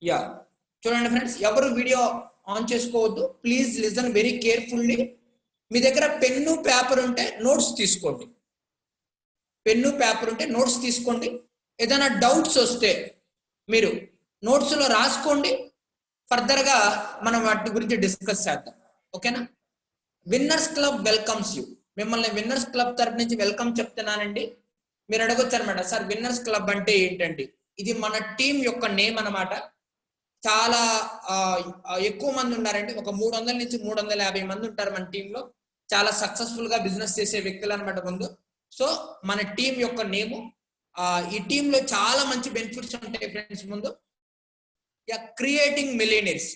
Yeah చూడండి friends, ఎవరు video on చేసుకోవద్దు. Please listen very carefully. మీ దగ్గర పెన్ను పేపర్ ఉంటే నోట్స్ తీసుకోండి. పెన్ను పేపర్ ఉంటే నోట్స్ తీసుకోండి. ఏదైనా డౌట్స్ వస్తే మీరు నోట్స్లో రాసుకోండి. ఫర్దర్గా మనం వాటి గురించి డిస్కస్ చేద్దాం. ఓకేనా? Winners club welcomes you. మిమ్మల్ని విన్నర్స్ క్లబ్ తరపు నుంచి వెల్కమ్ చెప్తున్నానండి. మీరు అడగొచ్చు అనమాట, సార్ విన్నర్స్ క్లబ్ అంటే ఏంటండి? ఇది మన టీం యొక్క నేమ్ అనమాట. చాలా ఎక్కువ మంది ఉన్నారండి. ఒక 300 నుంచి 350 మంది ఉంటారు మన టీంలో. చాలా సక్సెస్ఫుల్ గా బిజినెస్ చేసే వ్యక్తులు అనమాట ముందు. సో మన టీం యొక్క నేము. ఈ టీంలో చాలా మంచి బెనిఫిట్స్ ఉంటాయి ఫ్రెండ్స్. ముందు క్రియేటింగ్ మిలియనీర్స్.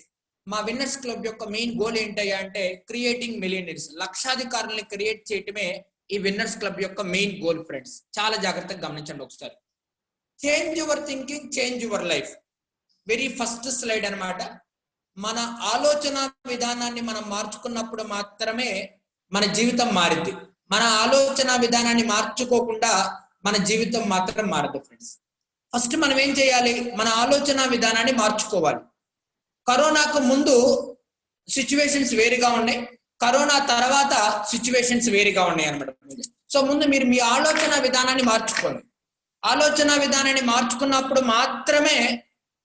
మా విన్నర్స్ క్లబ్ యొక్క మెయిన్ గోల్ ఏంటయ్యా అంటే క్రియేటింగ్ మిలియనీర్స్, లక్షాధికారుల్ని క్రియేట్ చేయటమే ఈ విన్నర్స్ క్లబ్ యొక్క మెయిన్ గోల్ ఫ్రెండ్స్. చాలా జాగ్రత్తగా గమనించండి ఒకసారి. Change your thinking, change your life. Very first slide అనమాట. మన ఆలోచన విధానాన్ని మనం మార్చుకున్నప్పుడు మాత్రమే మన జీవితం మారింది. మన ఆలోచన విధానాన్ని మార్చుకోకుండా మన జీవితం మాత్రం మారదు ఫ్రెండ్స్. ఫస్ట్ మనం ఏం చేయాలి? మన ఆలోచన విధానాన్ని మార్చుకోవాలి. కరోనాకు ముందు సిచ్యువేషన్స్ వేరుగా ఉన్నాయి, కరోనా తర్వాత సిచ్యువేషన్స్ వేరుగా ఉన్నాయి అనమాట. సో ముందు మీరు మీ ఆలోచన విధానాన్ని మార్చుకోండి. ఆలోచన విధానాన్ని మార్చుకున్నప్పుడు మాత్రమే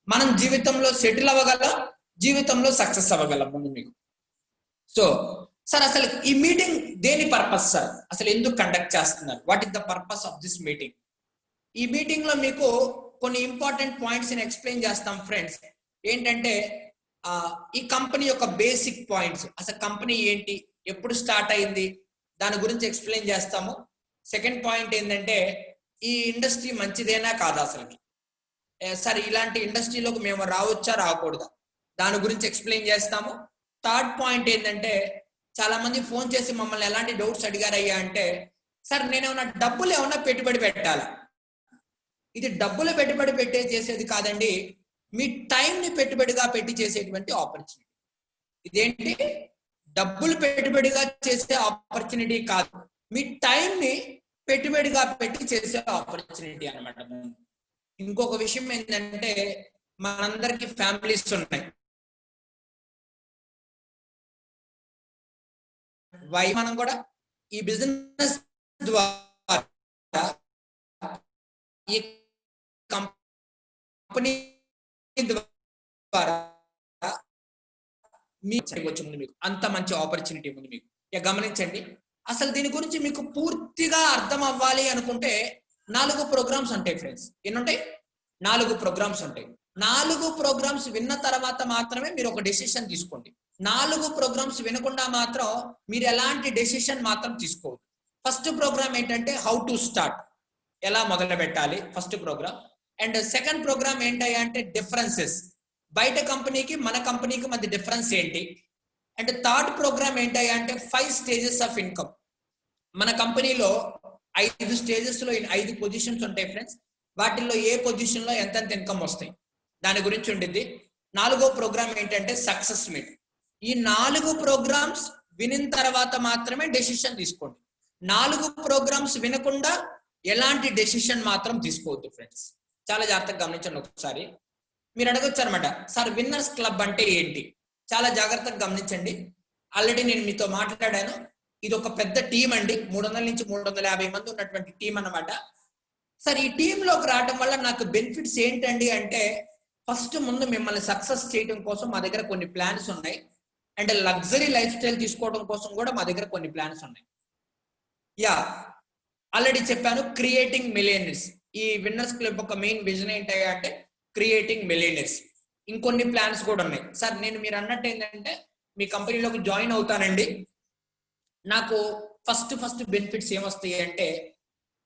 మనం జీవితంలో సెటిల్ అవ్వగలం, జీవితంలో సక్సెస్ అవ్వగలం. ముందు మీకు సో సార్ అసలు ఈ మీటింగ్ దేని పర్పస్ సార్? అసలు ఎందుకు కండక్ట్ చేస్తున్నారు? What is the purpose of this meeting? ఈ మీటింగ్ లో మీకు కొన్ని ఇంపార్టెంట్ పాయింట్స్ ని ఎక్స్ప్లెయిన్ చేస్తాం ఫ్రెండ్స్. ఏంటంటే ఈ కంపెనీ యొక్క బేసిక్ పాయింట్స్, అసలు కంపెనీ ఏంటి, ఎప్పుడు స్టార్ట్ అయింది, దాని గురించి ఎక్స్ప్లెయిన్ చేస్తాము. సెకండ్ పాయింట్ ఏంటంటే ఈ ఇండస్ట్రీ మంచిదేనా కాదా, అసలుకి సరే ఇలాంటి ఇండస్ట్రీలోకి మేము రావచ్చా రాకూడదా, దాని గురించి ఎక్స్ప్లెయిన్ చేస్తాము. థర్డ్ పాయింట్ ఏంటంటే చాలా మంది ఫోన్ చేసి మమ్మల్ని ఎలాంటి డౌట్స్ అడిగారయ్యా అంటే, సార్ నేను ఏమన్నా డబ్బులు ఏమన్నా పెట్టుబడి పెట్టాలా? ఇది డబ్బులు పెట్టుబడి పెట్టే చేసేది కాదండి, మీ టైంని పెట్టుబడిగా పెట్టి చేసేటువంటి ఆపర్చునిటీ. ఇదేంటి? డబ్బులు పెట్టుబడిగా చేసే ఆపర్చునిటీ కాదు, మీ టైంని పెట్టుబడిగా పెట్టి చేసే ఆపర్చునిటీ అనమాట. ఇంకొక విషయం ఏంటంటే మనందరికి ఫ్యామిలీస్ ఉన్నాయి. మనం కూడా ఈ బిజినెస్ ద్వారా ఈ కంపెనీ ద్వారా మీకు అంత మంచి ఆపర్చునిటీ ఉంది మీకు. గమనించండి, అసలు దీని గురించి మీకు పూర్తిగా అర్థం అవ్వాలి అనుకుంటే 4 ప్రోగ్రామ్స్ ఉంటాయి ఫ్రెండ్స్. ఎన్నుంటాయి? 4 ప్రోగ్రామ్స్ ఉంటాయి. 4 ప్రోగ్రామ్స్ విన్న తర్వాత మాత్రమే మీరు ఒక డెసిషన్ తీసుకోండి. 4 ప్రోగ్రామ్స్ వినకుండా మాత్రం మీరు ఎలాంటి డెసిషన్ మాత్రం తీసుకోవద్దు. ఫస్ట్ ప్రోగ్రామ్ ఏంటంటే హౌ టు స్టార్ట్, ఎలా మొదలు పెట్టాలి, first program. And second program ఏంటి అంటే డిఫరెన్సెస్, బయట కంపెనీకి మన కంపెనీకి మధ్య డిఫరెన్స్ ఏంటి. అండ్ థర్డ్ ప్రోగ్రామ్ ఏంటి అంటే 5 స్టేజెస్ ఆఫ్ ఇన్కమ్. మన కంపెనీలో 5 స్టేజెస్ లో 5 పొజిషన్స్ ఉంటాయి ఫ్రెండ్స్. వాటిల్లో ఏ పొజిషన్ లో ఎంతెంత ఇన్కమ్ వస్తాయి దాని గురించి ఉండిద్ది. 4వ ప్రోగ్రామ్ ఏంటంటే సక్సెస్ మీట్. ఈ 4 ప్రోగ్రామ్స్ వినిన తర్వాత మాత్రమే డెసిషన్ తీసుకోండి. 4 ప్రోగ్రామ్స్ వినకుండా ఎలాంటి డెసిషన్ మాత్రం తీసుకోవద్దు ఫ్రెండ్స్. చాలా జాగ్రత్తగా గమనించండి ఒకసారి. మీరు అడగొచ్చు అనమాట, సార్ విన్నర్స్ క్లబ్ అంటే ఏంటి? చాలా జాగ్రత్తగా గమనించండి. ఆల్రెడీ నేను మీతో మాట్లాడాను. ఇది ఒక పెద్ద టీం అండి, 300 నుంచి 350 మంది ఉన్నటువంటి టీం అన్నమాట. సార్ ఈ టీంలోకి రావడం వల్ల నాకు బెనిఫిట్స్ ఏంటండి అంటే, ఫస్ట్ ముందు మిమ్మల్ని సక్సెస్ చేయడం కోసం మా దగ్గర కొన్ని ప్లాన్స్ ఉన్నాయి. అండ్ లగ్జరీ లైఫ్ స్టైల్ తీసుకోవడం కోసం కూడా మా దగ్గర కొన్ని ప్లాన్స్ ఉన్నాయి. ఆల్రెడీ చెప్పాను, క్రియేటింగ్ మిలియనీర్స్. ఈ విన్నర్స్ క్లబ్ ఒక మెయిన్ విజన్ ఏంటి అంటే క్రియేటింగ్ మిలియనీర్స్. ఇంకొన్ని ప్లాన్స్ కూడా ఉన్నాయి. సార్ నేను మీరు అన్నట్టు ఏంటంటే మీ కంపెనీలోకి జాయిన్ అవుతానండి, నాకు ఫస్ట్ బెనిఫిట్స్ ఏమొస్తాయి అంటే,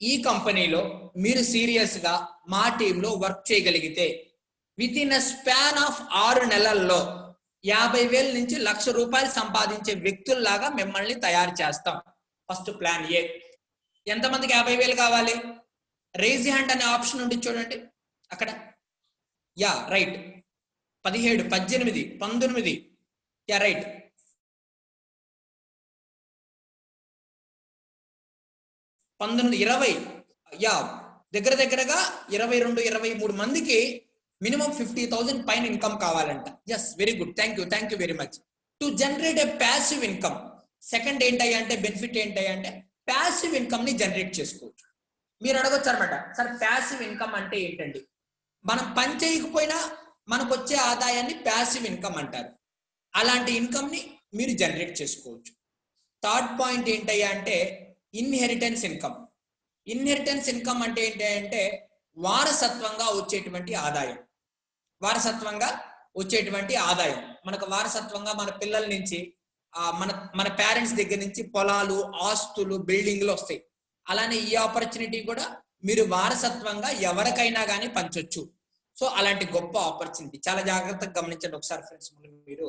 ఈ కంపెనీలో మీరు సీరియస్ గా మా టీంలో వర్క్ చేయగలిగితే with in a span of 6 నెలల్లో 50,000 నుంచి 1,00,000 రూపాయలు సంపాదించే వ్యక్తుల్లాగా మిమ్మల్ని తయారు చేస్తాం. First plan A. ఎంతమందికి 50,000 కావాలి? రేజ్ హ్యాండ్ అనే ఆప్షన్ ఉండి చూడండి అక్కడ. రైట్. 17, 18, 19. రైట్. 19, 20. దగ్గరగా 22, 23 మందికి మినిమం 50,000 పైన ఇన్కమ్ కావాలంట. Yes, very good, thank you very much. To generate a passive income, second ఏంటయ్యా అంటే బెనిఫిట్ ఏంటయ్యా అంటే ప్యాసివ్ ఇన్కమ్ ని జనరేట్ చేసుకోవచ్చు. మీరు అడగొచ్చు అనమాట, సార్ ప్యాసివ్ ఇన్కమ్ అంటే ఏంటండి? మనం పని చేయకపోయినా మనకు వచ్చే ఆదాయాన్ని ప్యాసివ్ ఇన్కమ్ అంటారు. అలాంటి ఇన్కమ్ ని మీరు జనరేట్ చేసుకోవచ్చు. థర్డ్ పాయింట్ ఏంటయ్యా అంటే ఇన్హెరిటెన్స్ ఇన్కమ్. ఇన్హెరిటెన్స్ ఇన్కమ్ అంటే ఏంటి అంటే వారసత్వంగా వచ్చేటువంటి ఆదాయం. వారసత్వంగా వచ్చేటువంటి ఆదాయం మనకు వారసత్వంగా మన పిల్లల నుంచి మన పేరెంట్స్ దగ్గర నుంచి పొలాలు, ఆస్తులు, బిల్డింగ్లు వస్తాయి. అలానే ఈ ఆపర్చునిటీ కూడా మీరు వారసత్వంగా ఎవరికైనా కానీ పంచొచ్చు. సో అలాంటి గొప్ప ఆపర్చునిటీ, చాలా జాగ్రత్తగా గమనించండి ఒకసారి ఫ్రెండ్స్. మీరు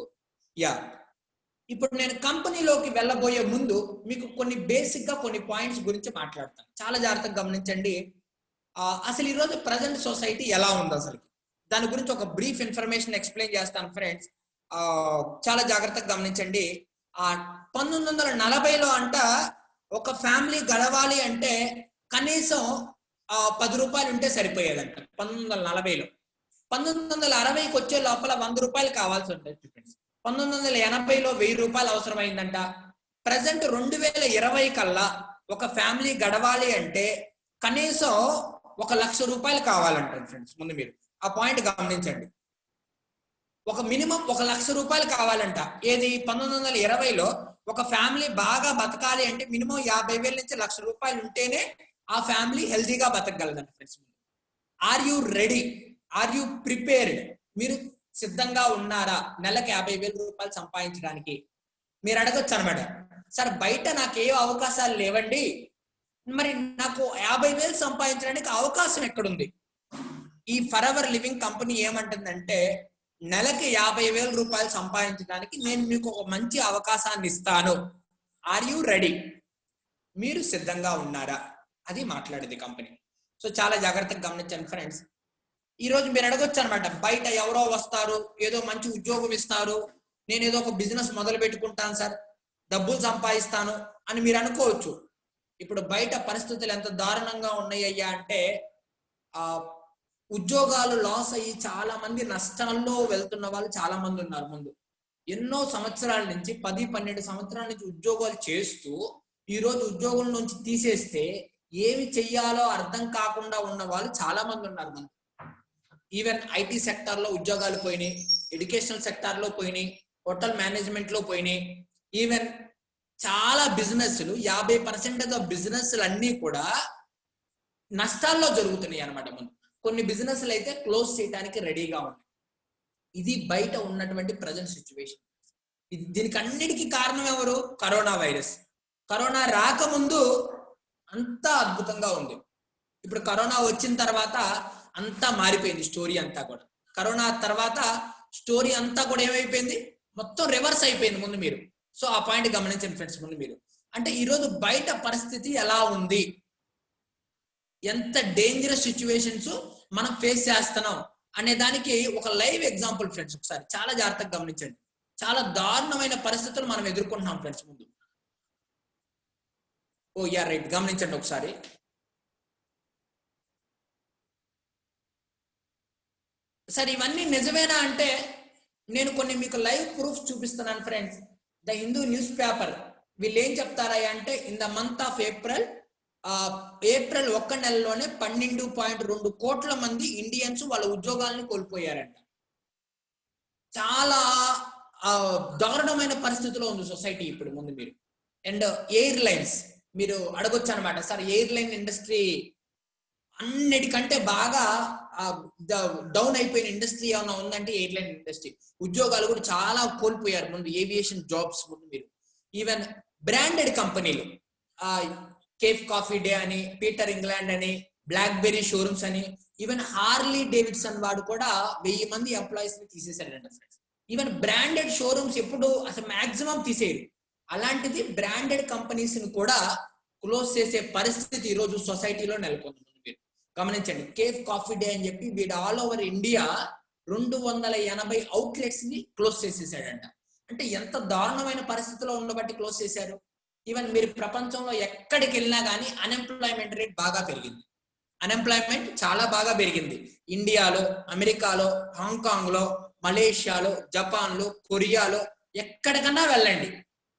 ఇప్పుడు నేను కంపెనీలోకి వెళ్ళబోయే ముందు మీకు కొన్ని బేసిక్ గా కొన్ని పాయింట్స్ గురించి మాట్లాడతాను. చాలా జాగ్రత్తగా గమనించండి. అసలు ఈరోజు ప్రజెంట్ సొసైటీ ఎలా ఉంది అసలు, దాని గురించి ఒక బ్రీఫ్ ఇన్ఫర్మేషన్ ఎక్స్ప్లెయిన్ చేస్తాను ఫ్రెండ్స్. చాలా జాగ్రత్తగా గమనించండి. 1940లో అంట ఒక ఫ్యామిలీ గడవాలి అంటే కనీసం 10 రూపాయలు ఉంటే సరిపోయేదంట 1940లో. 1960కి వచ్చే లోపల 100 రూపాయలు కావాల్సి ఉంటుంది ఫ్రెండ్స్. 1980లో 1000 రూపాయలు అవసరమైందంట. ప్రజెంట్ 2020 కల్లా ఒక ఫ్యామిలీ గడవాలి అంటే కనీసం 1,00,000 రూపాయలు కావాలంట ఫ్రెండ్స్. ముందు మీరు ఆ పాయింట్ గమనించండి. ఒక మినిమం 1,00,000 రూపాయలు కావాలంట. ఏది 1920లో ఒక ఫ్యామిలీ బాగా బతకాలి అంటే మినిమం 50,000 నుంచి 1,00,000 రూపాయలు ఉంటేనే ఆ ఫ్యామిలీ హెల్తీగా బతకగలదంట friends. Are you ready? Are you prepared? మీరు సిద్ధంగా ఉన్నారా నెలకి 50,000 రూపాయలు సంపాదించడానికి? మీరు అడగొచ్చు అనమాట, సార్ బయట నాకు ఏ అవకాశాలు లేవండి, మరి నాకు 50,000 సంపాదించడానికి అవకాశం ఎక్కడుంది? ఈ ఫర్ ఎవర్ లివింగ్ కంపెనీ ఏమంటుందంటే నెలకి 50,000 రూపాయలు సంపాదించడానికి నేను మీకు ఒక మంచి అవకాశాన్ని ఇస్తాను. Are you ready? మీరు సిద్ధంగా ఉన్నారా? అది మాట్లాడేది కంపెనీ. సో చాలా జాగ్రత్తగా గమనించండి ఫ్రెండ్స్. ఈ రోజు మీరు అడగొచ్చు అనమాట, బయట ఎవరో వస్తారు, ఏదో మంచి ఉద్యోగం ఇస్తారు, నేను ఏదో ఒక బిజినెస్ మొదలు పెట్టుకుంటాను సార్, డబ్బులు సంపాదిస్తాను అని మీరు అనుకోవచ్చు. ఇప్పుడు బయట పరిస్థితులు ఎంత దారుణంగా ఉన్నాయ్యా అంటే ఉద్యోగాలు లాస్ అయ్యి చాలా మంది నష్టాల్లో వెళ్తున్న వాళ్ళు చాలా మంది ఉన్నారు. ముందు ఎన్నో సంవత్సరాల నుంచి 10-12 సంవత్సరాల నుంచి ఉద్యోగాలు చేస్తూ ఈ రోజు ఉద్యోగం నుంచి తీసేస్తే ఏమి చెయ్యాలో అర్థం కాకుండా ఉన్న వాళ్ళు చాలా మంది ఉన్నారు. మనకు ఈవెన్ ఐటీ సెక్టార్ లో ఉద్యోగాలు పోయినాయి, ఎడ్యుకేషనల్ సెక్టార్ లో పోయినాయి, హోటల్ మేనేజ్మెంట్ లో పోయినాయి. ఈవెన్ చాలా బిజినెస్లు 50% బిజినెస్లు అన్ని కూడా నష్టాల్లో జరుగుతున్నాయి అనమాట. మనం కొన్ని బిజినెస్లు అయితే క్లోజ్ చేయడానికి రెడీగా ఉన్నాయి. ఇది బయట ఉన్నటువంటి ప్రజెంట్ సిచ్యువేషన్. దీనికి అన్నిటికీ కారణం ఎవరు? Corona virus. కరోనా రాకముందు అంతా అద్భుతంగా ఉంది. ఇప్పుడు కరోనా వచ్చిన తర్వాత అంతా మారిపోయింది స్టోరీ అంతా కూడా. కరోనా తర్వాత స్టోరీ అంతా కూడా ఏమైపోయింది? మొత్తం రివర్స్ అయిపోయింది. ముందు మీరు సో ఆ పాయింట్ గమనించండి ఫ్రెండ్స్. ముందు మీరు అంటే ఈరోజు బయట పరిస్థితి ఎలా ఉంది, ఎంత డేంజరస్ సిచ్యువేషన్స్ మనం ఫేస్ చేస్తున్నాం అనే దానికి ఒక లైవ్ ఎగ్జాంపుల్ ఫ్రెండ్స్. ఒకసారి చాలా జాగ్రత్తగా గమనించండి. చాలా దారుణమైన పరిస్థితులు మనం ఎదుర్కొంటున్నాం ఫ్రెండ్స్. ముందు రైట్, గమనించండి ఒకసారి. సార్ ఇవన్నీ నిజమేనా అంటే నేను కొన్ని మీకు లైవ్ ప్రూఫ్ చూపిస్తున్నాను friends. The Hindu news paper వీళ్ళు ఏం చెప్తారా అంటే in the month of April 1 నెలలోనే 12.2 కోట్ల మంది ఇండియన్స్ వాళ్ళ ఉద్యోగాలను కోల్పోయారంట. చాలా దారుణమైన పరిస్థితిలో ఉంది సొసైటీ ఇప్పుడు. ముందు మీరు అండ్ ఎయిర్లైన్స్ మీరు అడగొచ్చు అనమాట, సార్ ఎయిర్లైన్ ఇండస్ట్రీ అన్నిటికంటే బాగా డౌన్ అయిపోయిన ఇండస్ట్రీ ఏమైనా ఉందంటే ఎయిర్లైన్ ఇండస్ట్రీ. ఉద్యోగాలు కూడా చాలా కోల్పోయారు ముందు, ఏవియేషన్ జాబ్స్. ముందు మీరు ఈవెన్ బ్రాండెడ్ కంపెనీలు కేఫ్ కాఫీ డే అని, పీటర్ ఇంగ్లాండ్ అని, బ్లాక్ బెర్రీ షోరూమ్స్ అని, ఈవెన్ హార్లీ డేవిడ్సన్ వాడు కూడా 1000 మంది ఎంప్లాయీస్ ని తీసేశాడంట ఫ్రెండ్స్. ఈవెన్ బ్రాండెడ్ షోరూమ్స్ ఎప్పుడు అసలు మాక్సిమం తీసేయరు, అలాంటిది బ్రాండెడ్ కంపెనీస్ ని కూడా క్లోజ్ చేసే పరిస్థితి ఈ రోజు సొసైటీలో నెలకొంది. మీరు గమనించండి. కేఫ్ కాఫీ డే అని చెప్పి వీడు ఆల్ ఓవర్ ఇండియా 280 అవుట్లెట్స్ ని క్లోజ్ చేసేసాడంట. అంటే ఎంత దారుణమైన పరిస్థితిలో ఉండబట్టి క్లోజ్ చేశారు. ఈవెన్ మీరు ప్రపంచంలో ఎక్కడికి వెళ్ళినా కానీ అన్ఎంప్లాయ్మెంట్ రేట్ బాగా పెరిగింది. అన్ఎంప్లాయ్మెంట్ చాలా బాగా పెరిగింది. ఇండియాలో, అమెరికాలో, హాంకాంగ్ లో, మలేషియాలో, జపాన్లో, కొరియాలో ఎక్కడికన్నా వెళ్ళండి.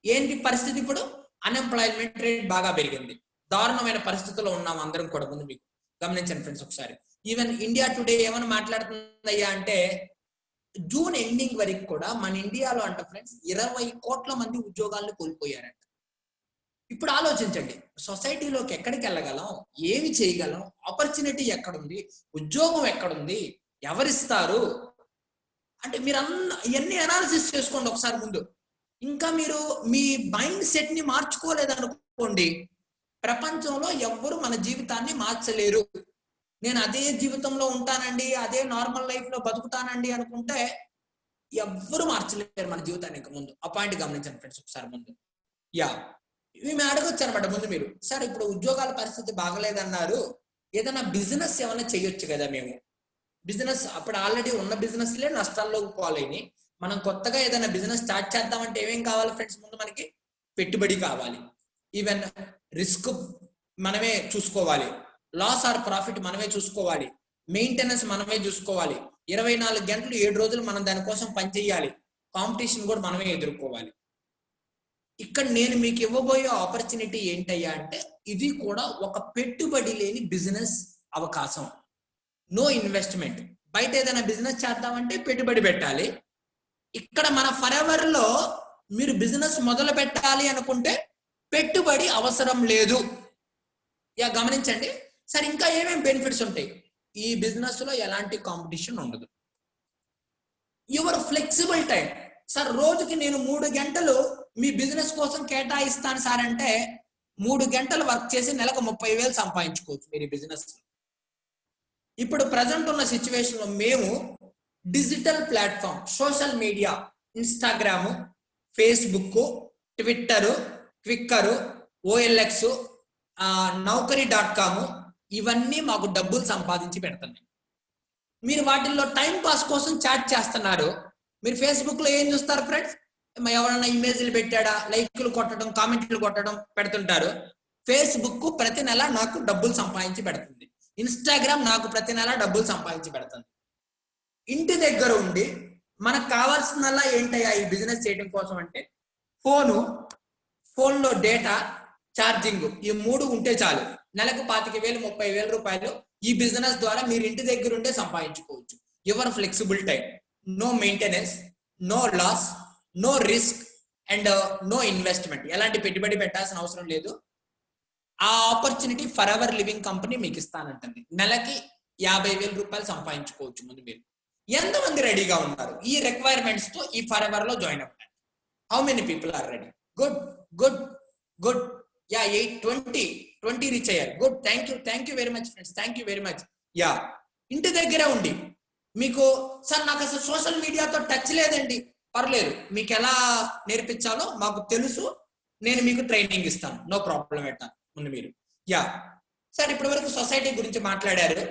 ఏంటి పరిస్థితి ఇప్పుడు? అన్ఎంప్లాయ్మెంట్ రేట్ బాగా పెరిగింది. దారుణమైన పరిస్థితుల్లో ఉన్నాం అందరం కూడా. ముందు మీకు గమనించండి ఫ్రెండ్స్ ఒకసారి. ఈవెన్ ఇండియా టుడే ఏమైనా మాట్లాడుతుందయ్యా అంటే జూన్ ఎండింగ్ వరకు కూడా మన ఇండియాలో అంట ఫ్రెండ్స్ 20 కోట్ల మంది ఉద్యోగాలను కోల్పోయారంట. ఇప్పుడు ఆలోచించండి, సొసైటీలోకి ఎక్కడికి వెళ్ళగలం, ఏమి చేయగలం, ఆపర్చునిటీ ఎక్కడుంది, ఉద్యోగం ఎక్కడుంది, ఎవరిస్తారు అంటే మీరు ఇవన్నీ అనాలిసిస్ చేసుకోండి ఒకసారి ముందు. ఇంకా మీరు మీ మైండ్ సెట్ ని మార్చుకోలేదనుకోండి, ప్రపంచంలో ఎవ్వరు మన జీవితాన్ని మార్చలేరు. నేను అదే జీవితంలో ఉంటానండి, అదే నార్మల్ లైఫ్ లో బతుకుతానండి అనుకుంటే ఎవ్వరు మార్చలేరు మన జీవితానికి. ముందు ఆ పాయింట్ గమనించండి ఫ్రెండ్స్ ఒకసారి ముందు. యా, మేము అడగొచ్చు అనమాట ముందు మీరు, సార్ ఇప్పుడు ఉద్యోగాల పరిస్థితి బాగలేదన్నారు, ఏదైనా బిజినెస్ ఏమైనా చేయొచ్చు కదా మేము. బిజినెస్ అప్పుడు ఆల్రెడీ ఉన్న బిజినెస్లే నష్టాల్లోకి పోలేని, మనం కొత్తగా ఏదైనా బిజినెస్ స్టార్ట్ చేద్దామంటే ఏమేం కావాలి ఫ్రెండ్స్? ముందు మనకి పెట్టుబడి కావాలి, ఈవెన్ రిస్క్ మనమే చూసుకోవాలి, లాస్ ఆర్ ప్రాఫిట్ మనమే చూసుకోవాలి, మెయింటెనెన్స్ మనమే చూసుకోవాలి, 24 గంటలు 7 రోజులు మనం దానికోసం పనిచేయాలి, కాంపిటీషన్ కూడా మనమే ఎదుర్కోవాలి. ఇక్కడ నేను మీకు ఇవ్వబోయే ఆపర్చునిటీ ఏంటయ్యా అంటే ఇది కూడా ఒక పెట్టుబడి లేని బిజినెస్ అవకాశం. No investment. బయట ఏదైనా బిజినెస్ చేద్దామంటే పెట్టుబడి పెట్టాలి. ఇక్కడ మన ఫరెవర్ లో మీరు బిజినెస్ మొదలు పెట్టాలి అనుకుంటే పెట్టుబడి అవసరం లేదు. యా, గమనించండి సార్. ఇంకా ఏమేమి బెనిఫిట్స్ ఉంటాయి? ఈ బిజినెస్ లో ఎలాంటి కాంపిటీషన్ ఉండదు. Your flexible time. సార్ రోజుకి నేను 3 గంటలు మీ బిజినెస్ కోసం కేటాయిస్తాను సార్ అంటే 3 గంటలు వర్క్ చేసి నెలకు 30,000 సంపాదించుకోవచ్చు మీరు బిజినెస్. ఇప్పుడు ప్రజెంట్ ఉన్న సిచ్యువేషన్ లో మేము digital platform, social media, Instagram, Facebook, Twitter, Quikr, OLX, నౌకరీ.com ఇవన్నీ మాకు డబ్బులు సంపాదించి పెడుతున్నాయి. మీరు వాటిల్లో టైం పాస్ కోసం చాట్ చేస్తున్నారు. మీరు ఫేస్బుక్ లో ఏం చూస్తారు ఫ్రెండ్స్? ఎవరైనా ఇమేజ్లు పెట్టాడా, లైక్లు కొట్టడం, కామెంట్లు కొట్టడం పెడుతుంటారు. ఫేస్బుక్ ప్రతి నెల నాకు డబ్బులు సంపాదించి పెడుతుంది. ఇన్స్టాగ్రామ్ నాకు ప్రతి నెల డబ్బులు సంపాదించి పెడుతుంది. ఇంటి దగ్గర ఉండి మనకు కావాల్సిందల్లా ఏంటయ్యా ఈ బిజినెస్ చేయడం కోసం అంటే ఫోన్లో డేటా, ఛార్జింగ్, ఈ 3 ఉంటే చాలు. నెలకు 25,000 30,000 రూపాయలు ఈ బిజినెస్ ద్వారా మీరు ఇంటి దగ్గర ఉండే సంపాదించుకోవచ్చు. Your flexible time, no maintenance, no loss, no risk and no investment. ఎలాంటి పెట్టుబడి పెట్టాల్సిన అవసరం లేదు. ఆ opportunity Forever Living company మీకు ఇస్తానంటుంది. నెలకి 50,000 రూపాయలు సంపాదించుకోవచ్చు. ముందు మీరు ఎంతమంది రెడీగా ఉన్నారు ఈ రిక్వైర్మెంట్స్ తో ఈ ఫర్ ఎవర్ లో జాయిన్ అవ్వడానికి? How many people are ready? Good good good. Yeah, 20 reach అయ్యారు. Good, thank you very much friends, thank you very much. Yeah, ఇంటి దగ్గరే ఉండి మీకు సార్ నాకు అసలు సోషల్ మీడియాతో టచ్ లేదండి, పర్లేదు, మీకు ఎలా నేర్పించాలో మాకు తెలుసు, నేను మీకు ట్రైనింగ్ ఇస్తాను, నో ప్రాబ్లం ఎట్టా. ముందు మీరు యా సార్ ఇప్పటి వరకు సొసైటీ గురించి మాట్లాడారు.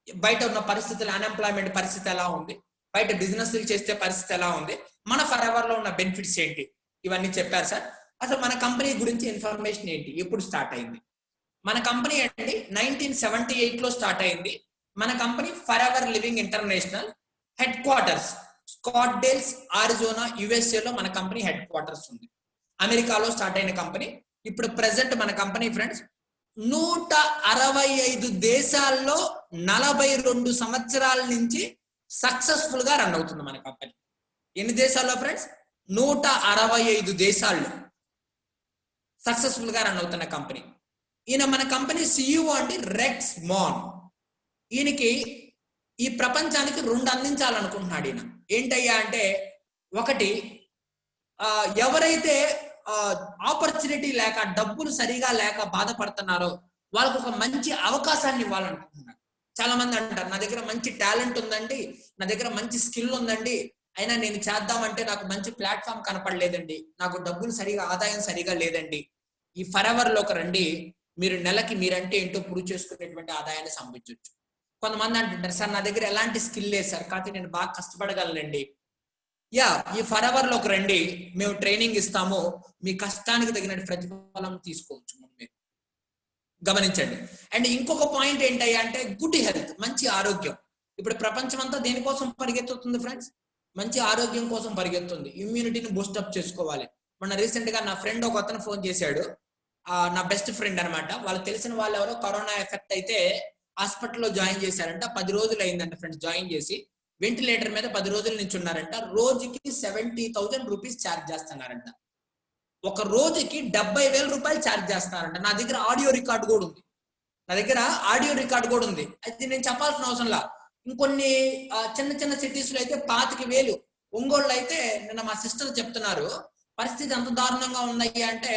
బయట ఉన్న పరిస్థితులు, అన్ఎంప్లాయ్మెంట్ పరిస్థితి ఎలా ఉంది, బయట బిజినెస్ చేస్తే పరిస్థితి ఎలా ఉంది, మన ఫర్ ఎవర్ లో ఉన్న బెనిఫిట్స్ ఏంటి, ఇవన్నీ చెప్పారు సార్. అసలు మన కంపెనీ గురించి ఇన్ఫర్మేషన్ ఏంటి, ఎప్పుడు స్టార్ట్ అయింది? మన కంపెనీ అండి 1978 లో స్టార్ట్ అయింది. మన company Forever living international. Headquarters Scottsdales, Arizona, USA లో మన కంపెనీ హెడ్ క్వార్టర్స్ ఉంది. అమెరికాలో స్టార్ట్ అయిన కంపెనీ. ఇప్పుడు ప్రెసెంట్ మన కంపెనీ ఫ్రెండ్స్ 165 దేశాల్లో 42 సంవత్సరాల నుంచి సక్సెస్ఫుల్ గా రన్ అవుతుంది మన కంపెనీ. ఎన్ని దేశాల్లో ఫ్రెండ్స్? 165 దేశాల్లో సక్సెస్ఫుల్ గా రన్ అవుతున్న కంపెనీ. ఈయన మన కంపెనీ సిఇఓ అండి, రెక్స్ మాన్. ఈయనకి ఈ ప్రపంచానికి 2 అందించాలనుకుంటున్నాడు ఈయన. ఏంటయ్యా అంటే, ఒకటి, ఎవరైతే ఆపర్చునిటీ లేక, డబ్బులు సరిగా లేక బాధపడుతున్నారో వాళ్ళకు ఒక మంచి అవకాశాన్ని ఇవ్వాలనుకుంటున్నారు. చాలా మంది అంటారు నా దగ్గర మంచి టాలెంట్ ఉందండి, నా దగ్గర మంచి స్కిల్ ఉందండి, అయినా నేను చేద్దామంటే నాకు మంచి ప్లాట్ఫామ్ కనపడలేదండి, నాకు డబ్బులు సరిగా, ఆదాయం సరిగా లేదండి. ఈ ఫర్ ఎవర్ లోకి రండి, మీరు నెలకి మీరంటే ఏంటో ప్రూవ్ చేసుకునేటువంటి ఆదాయాన్ని సంపాదించవచ్చు. కొంతమంది అంటుంటారు సార్ నా దగ్గర ఎలాంటి స్కిల్ లేదు సార్, కాకపోతే నేను బాగా కష్టపడగలనండి. యా, ఈ ఫర్ ఎవర్ లోకి రండి, మేము ట్రైనింగ్ ఇస్తాము, మీ కష్టానికి తగిన ప్రతిఫలం తీసుకోవచ్చు. గమనించండి. అండ్ ఇంకొక పాయింట్ ఏంటయ్యా అంటే గుడ్ హెల్త్, మంచి ఆరోగ్యం. ఇప్పుడు ప్రపంచం అంతా దేనికోసం పరిగెత్తుతుంది ఫ్రెండ్స్? మంచి ఆరోగ్యం కోసం పరిగెత్తుంది. ఇమ్యూనిటీని బూస్టప్ చేసుకోవాలి. మొన్న రీసెంట్ గా నా ఫ్రెండ్ ఒక అతను ఫోన్ చేశాడు, నా బెస్ట్ ఫ్రెండ్ అనమాట. వాళ్ళు తెలిసిన వాళ్ళు ఎవరో కరోనా ఎఫెక్ట్ అయితే హాస్పిటల్లో జాయిన్ చేశారంట. 10 రోజులు అయిందంట ఫ్రెండ్స్ జాయిన్ చేసి. వెంటిలేటర్ మీద 10 రోజుల నుంచి ఉన్నారంట. రోజుకి 70,000 రూపీస్ ఛార్జ్ చేస్తున్నారంట. ఒక రోజుకి 70,000 రూపాయలు ఛార్జ్ చేస్తున్నారంట. నా దగ్గర ఆడియో రికార్డు కూడా ఉంది. అది నేను చెప్పాల్సిన అవసరంలా. ఇంకొన్ని చిన్న చిన్న సిటీస్ లో అయితే 25,000. ఒంగోళ్ళు అయితే నిన్న మా సిస్టర్ చెప్తున్నారు, పరిస్థితి ఎంత దారుణంగా ఉన్నాయి అంటే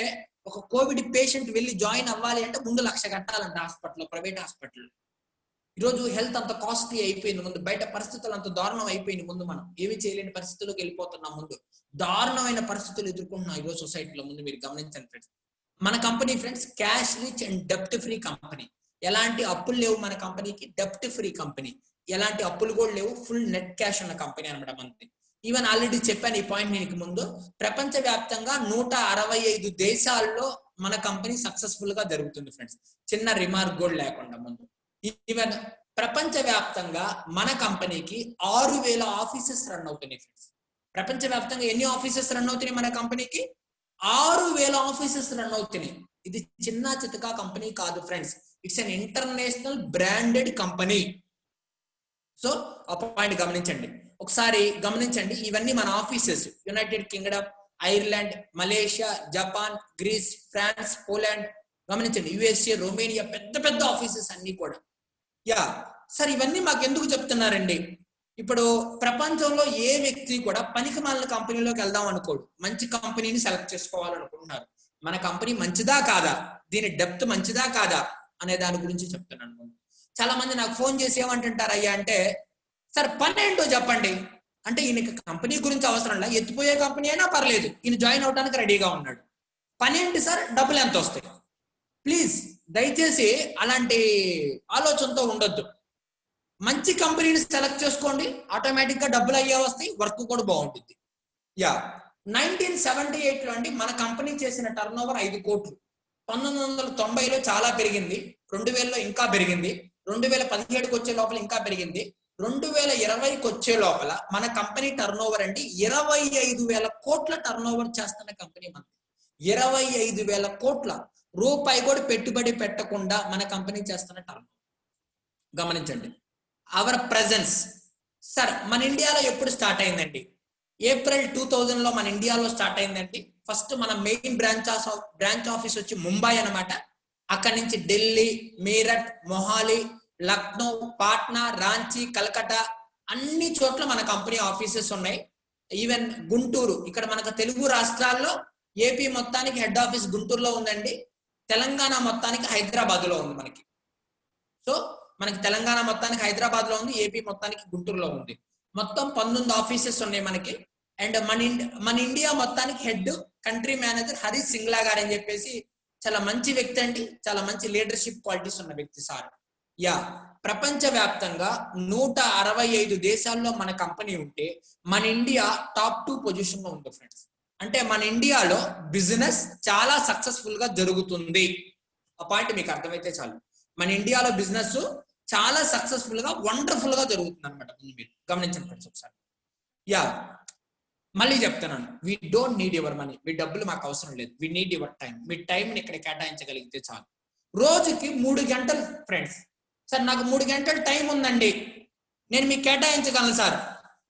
ఒక కోవిడ్ పేషెంట్ వెళ్ళి జాయిన్ అవ్వాలి అంటే ముందు 1,00,000 కట్టాలంట హాస్పిటల్, ప్రైవేట్ హాస్పిటల్. ఈరోజు హెల్త్ అంత కాస్ట్లీ అయిపోయింది. ముందు బయట పరిస్థితులు అంత దారుణం అయిపోయింది. ముందు మనం ఏమి చేయలేని పరిస్థితుల్లోకి వెళ్ళిపోతున్నాం. ముందు దారుణమైన పరిస్థితులు ఎదుర్కొంటున్నాం ఈరోజు సొసైటీలో. ముందు మీరు గమనించండి ఫ్రెండ్స్. మన company friends cash rich and డెప్ట్ ఫ్రీ కంపెనీ. ఎలాంటి అప్పులు లేవు మన కంపెనీకి. డెప్ట్ ఫ్రీ కంపెనీ, ఎలాంటి అప్పులు కూడా లేవు. ఫుల్ నెట్ క్యాష్ ఉన్న కంపెనీ అనమాట మనది. ఈవెన్ ఆల్రెడీ చెప్పాను ఈ పాయింట్ నేను ముందు. ప్రపంచ వ్యాప్తంగా 165 దేశాల్లో మన కంపెనీ సక్సెస్ఫుల్ గా జరుగుతుంది ఫ్రెండ్స్. చిన్న రిమార్క్ కూడా లేకుండా ముందు. ఈవెన్ ప్రపంచ వ్యాప్తంగా మన కంపెనీకి 6,000 ఆఫీసెస్ రన్ అవుతున్నాయి ఫ్రెండ్స్. ప్రపంచ వ్యాప్తంగా ఎన్ని ఆఫీసెస్ రన్ అవుతున్నాయి మన కంపెనీకి? 6,000 ఆఫీసెస్ రన్ అవుతున్నాయి. ఇది చిన్న చితకా కంపెనీ కాదు friends. It's an international branded company. So ఆ పాయింట్ గమనించండి. ఒకసారి గమనించండి, ఇవన్నీ మన offices. United Kingdom, Ireland, Malaysia, Japan, Greece, France, Poland, గమనించండి యుఎస్ఏ, రొమేనియా, పెద్ద పెద్ద ఆఫీసెస్ అన్ని కూడా. యా సార్, ఇవన్నీ మాకు ఎందుకు చెప్తున్నారండి? ఇప్పుడు ప్రపంచంలో ఏ వ్యక్తి కూడా పనికి మాలిన కంపెనీలోకి వెళ్దాం అనుకోడు. మంచి కంపెనీని సెలెక్ట్ చేసుకోవాలనుకుంటున్నారు. మన కంపెనీ మంచిదా కాదా, దీని డెప్త్ మంచిదా కాదా అనే దాని గురించి చెప్తున్నాను. చాలా మంది నాకు ఫోన్ చేసి ఏమంటుంటారు అయ్యా అంటే, సార్ పని ఏంటో చెప్పండి అంటే, ఈయనకి కంపెనీ గురించి అవసరం లేదు, ఎత్తిపోయే కంపెనీ అయినా పర్లేదు, ఈయన జాయిన్ అవడానికి రెడీగా ఉన్నాడు. పని ఏంటి సార్, డబ్బులు ఎంత వస్తాయి? ప్లీజ్ దయచేసి అలాంటి ఆలోచనతో ఉండొద్దు. మంచి కంపెనీని సెలెక్ట్ చేసుకోండి, ఆటోమేటిక్ గా డబ్బులు అయ్యే వస్తాయి, వర్క్ కూడా బాగుంటుంది. యా 1978లో అండి మన కంపెనీ చేసిన టర్న్ ఓవర్ 5 కోట్లు. 1990లో చాలా పెరిగింది, 2000లో ఇంకా పెరిగింది, 2017కి వచ్చే లోపల ఇంకా పెరిగింది, 2020కి వచ్చే లోపల మన కంపెనీ టర్న్ ఓవర్ అండి 25,000 కోట్ల టర్న్ ఓవర్ చేస్తున్న కంపెనీ మనది. 25,000 కోట్ల రూపాయి కూడా పెట్టుబడి పెట్టకుండా మన కంపెనీ చేస్తున్న టర్న్ ఓవర్ గమనించండి. అవర్ ప్రెజెన్స్ సార్ మన ఇండియాలో ఎప్పుడు స్టార్ట్ అయిందండి? ఏప్రిల్ 2000లో మన ఇండియాలో స్టార్ట్ అయిందండి. ఫస్ట్ మన మెయిన్ బ్రాంచ్ ఆఫీస్ వచ్చి ముంబై అనమాట. అక్కడి నుంచి ఢిల్లీ, మీరట్, మొహాలి, లక్నో, పాట్నా, రాంచీ, కలకటా అన్ని చోట్ల మన కంపెనీ ఆఫీసెస్ ఉన్నాయి. ఈవెన్ గుంటూరు, ఇక్కడ మనకు తెలుగు రాష్ట్రాల్లో ఏపీ మొత్తానికి హెడ్ ఆఫీస్ గుంటూరులో ఉందండి. తెలంగాణ మొత్తానికి హైదరాబాద్ లో ఉంది మనకి. సో మనకి తెలంగాణ మొత్తానికి హైదరాబాద్ లో ఉంది, ఏపీ మొత్తానికి గుంటూరులో ఉంది. మొత్తం 19 ఆఫీసెస్ ఉన్నాయి మనకి. అండ్ మన ఇండియా మొత్తానికి head country manager Harish Singla గారు అని చెప్పేసి చాలా మంచి వ్యక్తి అండి, చాలా మంచి లీడర్షిప్ క్వాలిటీస్ ఉన్న వ్యక్తి సార్. యా ప్రపంచ వ్యాప్తంగా 165 దేశాల్లో మన కంపెనీ ఉంటే మన ఇండియా టాప్ 2 పొజిషన్ లో ఉంది ఫ్రెండ్స్. అంటే మన ఇండియాలో బిజినెస్ చాలా సక్సెస్ఫుల్ గా జరుగుతుంది. ఆ పాయింట్ మీకు అర్థమైతే చాలు. మన ఇండియాలో బిజినెస్ చాలా సక్సెస్ఫుల్ గా వండర్ఫుల్ గా జరుగుతుంది అనమాట. మీరు గమనించండి ఫ్రెండ్స్ ఒకసారి. యా మళ్ళీ చెప్తున్నాను, we don't need your money. మీ డబ్బులు మాకు అవసరం లేదు, వీ నీడ్ యువర్ టైం. మీ టైంని ఇక్కడ కేటాయించగలిగితే చాలు. రోజుకి 3 గంటలు ఫ్రెండ్స్. సార్ నాకు 3 గంటలు టైం ఉందండి, నేను మీకు కేటాయించగలను సార్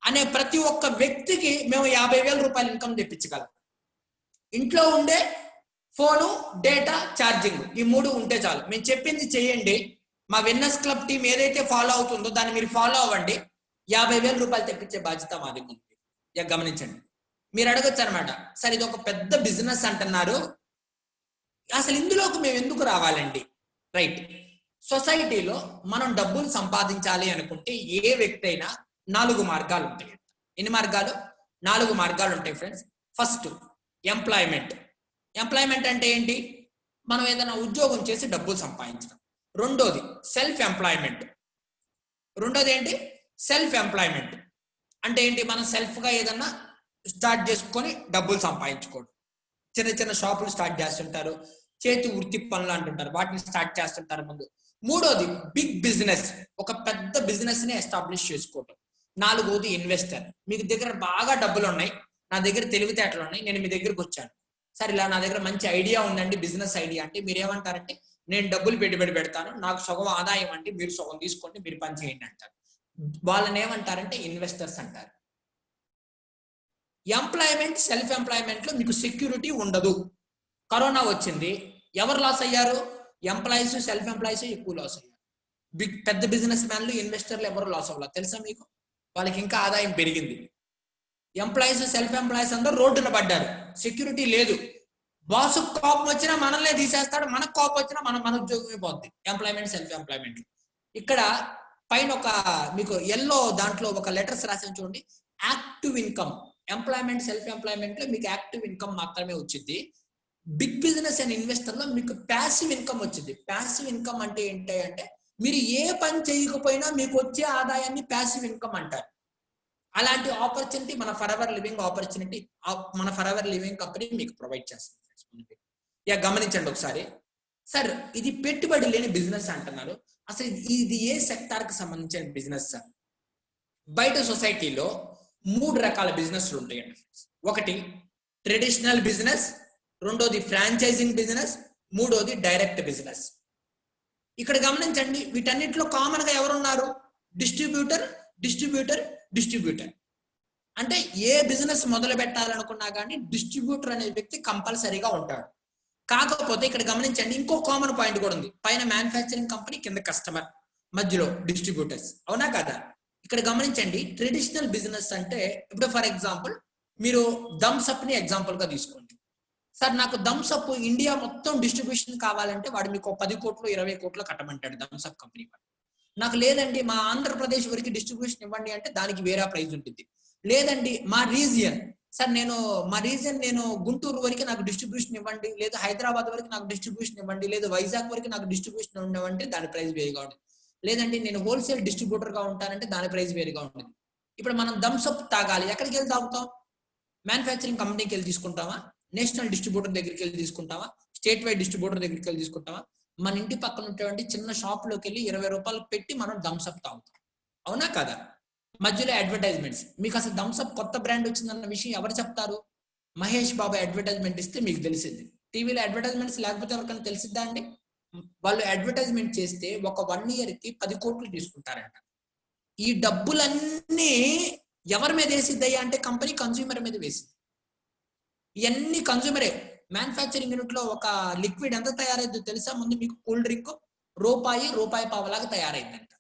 అనే ప్రతి ఒక్క వ్యక్తికి మేము 50,000 రూపాయలు ఇన్కమ్ తెప్పించగలం. ఇంట్లో ఉండే ఫోను, డేటా, ఛార్జింగ్, ఈ 3 ఉంటే చాలు. మేము చెప్పింది చేయండి. మా విన్నర్స్ క్లబ్ టీం ఏదైతే ఫాలో అవుతుందో దాన్ని మీరు ఫాలో అవ్వండి. 50,000 రూపాయలు తెప్పించే బాధ్యత మాది ముందు. గమనించండి. మీరు అడగొచ్చు అనమాట, సార్ ఇది ఒక పెద్ద బిజినెస్ అంటున్నారు, అసలు ఇందులోకి మేము ఎందుకు రావాలండి? రైట్, సొసైటీలో మనం డబ్బులు సంపాదించాలి అనుకుంటే ఏ వ్యక్తి అయినా 4 మార్గాలు ఉంటాయి. ఎన్ని మార్గాలు? 4 మార్గాలు ఉంటాయి ఫ్రెండ్స్. First employment. ఎంప్లాయ్మెంట్ అంటే ఏంటి? మనం ఏదైనా ఉద్యోగం చేసి డబ్బులు సంపాదించడం. రెండోది సెల్ఫ్ ఎంప్లాయ్మెంట్. రెండోది ఏంటి? సెల్ఫ్ ఎంప్లాయ్మెంట్ అంటే ఏంటి? మనం సెల్ఫ్ గా ఏదన్నా స్టార్ట్ చేసుకొని డబ్బులు సంపాదించుకోవడం. చిన్న చిన్న షాపులు స్టార్ట్ చేస్తుంటారు, చేతి వృత్తి పనులు అంటుంటారు, వాటిని స్టార్ట్ చేస్తుంటారు ముందు. మూడోది బిగ్ బిజినెస్, ఒక పెద్ద బిజినెస్ ని ఎస్టాబ్లిష్ చేసుకోవటం. నాలుగోది ఇన్వెస్టర్, మీకు దగ్గర బాగా డబ్బులు ఉన్నాయి, నా దగ్గర తెలివితేటలు ఉన్నాయి, నేను మీ దగ్గరకు వచ్చాను, సరే ఇలా నా దగ్గర మంచి ఐడియా ఉందండి, బిజినెస్ ఐడియా అంటే మీరు ఏమంటారంటే నేను డబ్బులు పెట్టుబడి పెడతాను, నాకు సగం ఆదాయం అంటే మీరు సగం తీసుకోండి, మీరు పని చేయండి అంటారు. వాళ్ళని ఏమంటారంటే ఇన్వెస్టర్స్ అంటారు. ఎంప్లాయ్మెంట్, సెల్ఫ్ ఎంప్లాయ్మెంట్ లో మీకు సెక్యూరిటీ ఉండదు. కరోనా వచ్చింది, ఎవరు లాస్ అయ్యారు? ఎంప్లాయీస్, సెల్ఫ్ ఎంప్లాయీస్ ఎక్కువ లాస్ అయ్యారు. పెద్ద బిజినెస్ మ్యాన్లు, ఇన్వెస్టర్లు ఎవరు లాస్ అవ్వాలి తెలుసా మీకు? వాళ్ళకి ఇంకా ఆదాయం పెరిగింది. ఎంప్లాయీస్, సెల్ఫ్ ఎంప్లాయీస్ అందరూ రోడ్డున పడ్డారు, సెక్యూరిటీ లేదు. బాసు కోపం వచ్చినా మనల్నే తీసేస్తాడు, మనకు కోపం వచ్చినా మన ఉద్యోగం పోద్ది. Employment, self employment. ఇక్కడ పైన ఒక మీకు ఎల్లో దాంట్లో ఒక లెటర్స్ రాసి చూడండి, active income. Employment, self employment లో మీకు యాక్టివ్ ఇన్కమ్ మాత్రమే వచ్చింది. బిగ్ బిజినెస్ అండ్ ఇన్వెస్టర్ లో మీకు ప్యాసివ్ ఇన్కమ్ వచ్చింది. ప్యాసివ్ ఇన్కమ్ అంటే ఏంటి అంటే మీరు ఏ పని చేయకపోయినా మీకు వచ్చే ఆదాయాన్ని ప్యాసివ్ ఇన్కమ్ అంటారు. అలాంటి ఆపర్చునిటీ మన ఫరెవర్ లివింగ్ ఆపర్చునిటీ, మన ఫరెవర్ లివింగ్ కంపెనీ మీకు ప్రొవైడ్ చేస్తుంది. గమనించండి ఒకసారి. సార్ ఇది పెట్టుబడి లేని బిజినెస్ అంటున్నారు, అసలు ఇది ఏ సెక్టార్ కి సంబంధించిన బిజినెస్ సార్? బయట సొసైటీలో 3 రకాల బిజినెస్లు ఉంటాయండి. ఒకటి ట్రెడిషనల్ బిజినెస్, రెండోది ఫ్రాంచైజింగ్ బిజినెస్, మూడోది డైరెక్ట్ బిజినెస్. ఇక్కడ గమనించండి, వీటన్నిటిలో కామన్ గా ఎవరున్నారు? Distributor, distributor, distributor. అంటే ఏ బిజినెస్ మొదలు పెట్టాలనుకున్నా కానీ డిస్ట్రిబ్యూటర్ అనే వ్యక్తి కంపల్సరీగా ఉంటాడు. కాకపోతే ఇక్కడ గమనించండి, ఇంకో కామన్ పాయింట్ కూడా ఉంది. పైన మ్యానుఫ్యాక్చరింగ్ కంపెనీ, కింద కస్టమర్, మధ్యలో డిస్ట్రిబ్యూటర్స్. అవునా కదా? ఇక్కడ గమనించండి, ట్రెడిషనల్ బిజినెస్ అంటే ఇప్పుడు ఫర్ ఎగ్జాంపుల్ మీరు థమ్స్ అప్ ని ఎగ్జాంపుల్ గా తీసుకోండి. సార్ నాకు థమ్స్ అప్ ఇండియా మొత్తం డిస్ట్రిబ్యూషన్ కావాలంటే వాడు మీకు 10 కోట్లు 20 కోట్లు కట్టమంటాడు థమ్స్ అప్ కంపెనీ వాడు. నాకు లేదండి మా ఆంధ్రప్రదేశ్ వరకు డిస్ట్రిబ్యూషన్ ఇవ్వండి అంటే దానికి వేరే ప్రైస్ ఉంటుంది. లేదండి మా రీజియన్, సార్ మా రీజియన్ నేను గుంటూరు వరకు నాకు డిస్ట్రిబ్యూషన్ ఇవ్వండి, లేదా హైదరాబాద్ వరకు నాకు డిస్ట్రిబ్యూషన్ ఇవ్వండి, లేదా వైజాగ్ వరకు నాకు డిస్ట్రిబ్యూషన్ ఇవ్వండి, దాని ప్రైస్ వేరుగా ఉంటుంది. లేదండి నేను హోల్సేల్ డిస్ట్రిబ్యూటర్ గా ఉంటానంటే దాని ప్రైస్ వేరుగా ఉంటుంది. ఇప్పుడు మనం థమ్స్ అప్ తాగాలి, ఎక్కడికి వెళ్ళి తాగుతాం? మ్యానుఫ్యాక్చరింగ్ కంపెనీకి వెళ్ళి తీసుకుంటామా? నేషనల్ డిస్ట్రిబ్యూటర్ దగ్గరికి వెళ్ళి తీసుకుంటావా? స్టేట్ వైడ్ డిస్ట్రిబ్యూటర్ దగ్గరికి వెళ్ళి తీసుకుంటావా? మన ఇంటి పక్కన ఉన్నటువంటి చిన్న షాప్ లోకి వెళ్ళి 20 రూపాయలు పెట్టి మనం థమ్స్ అప్ తాగుతాం. అవునా కదా? మధ్యలో అడ్వర్టైజ్మెంట్స్. మీకు అసలు థమ్స్ అప్ కొత్త బ్రాండ్ వచ్చిందన్న విషయం ఎవరు చెప్తారు? మహేష్ బాబు అడ్వర్టైజ్మెంట్ ఇస్తే మీకు తెలిసింది. టీవీలో అడ్వర్టైజ్మెంట్స్ లేకపోతే ఎవరికైనా తెలిసిద్దా అండి? వాళ్ళు అడ్వర్టైజ్మెంట్ చేస్తే ఒక 1 year కి 10 కోట్లు తీసుకుంటారంట. ఈ డబ్బులన్నీ ఎవరి మీద వేసిద్దయ్యా అంటే కంపెనీ కన్స్యూమర్ మీద వేసింది. ఇవన్నీ కన్స్యూమరే. మ్యానుఫ్యాక్చరింగ్ యూనిట్ లో ఒక లిక్విడ్ ఎంత తయారైందో తెలుసా? ముందు మీకు కూల్ డ్రింక్ రూపాయి పావలాగా తయారైందంట.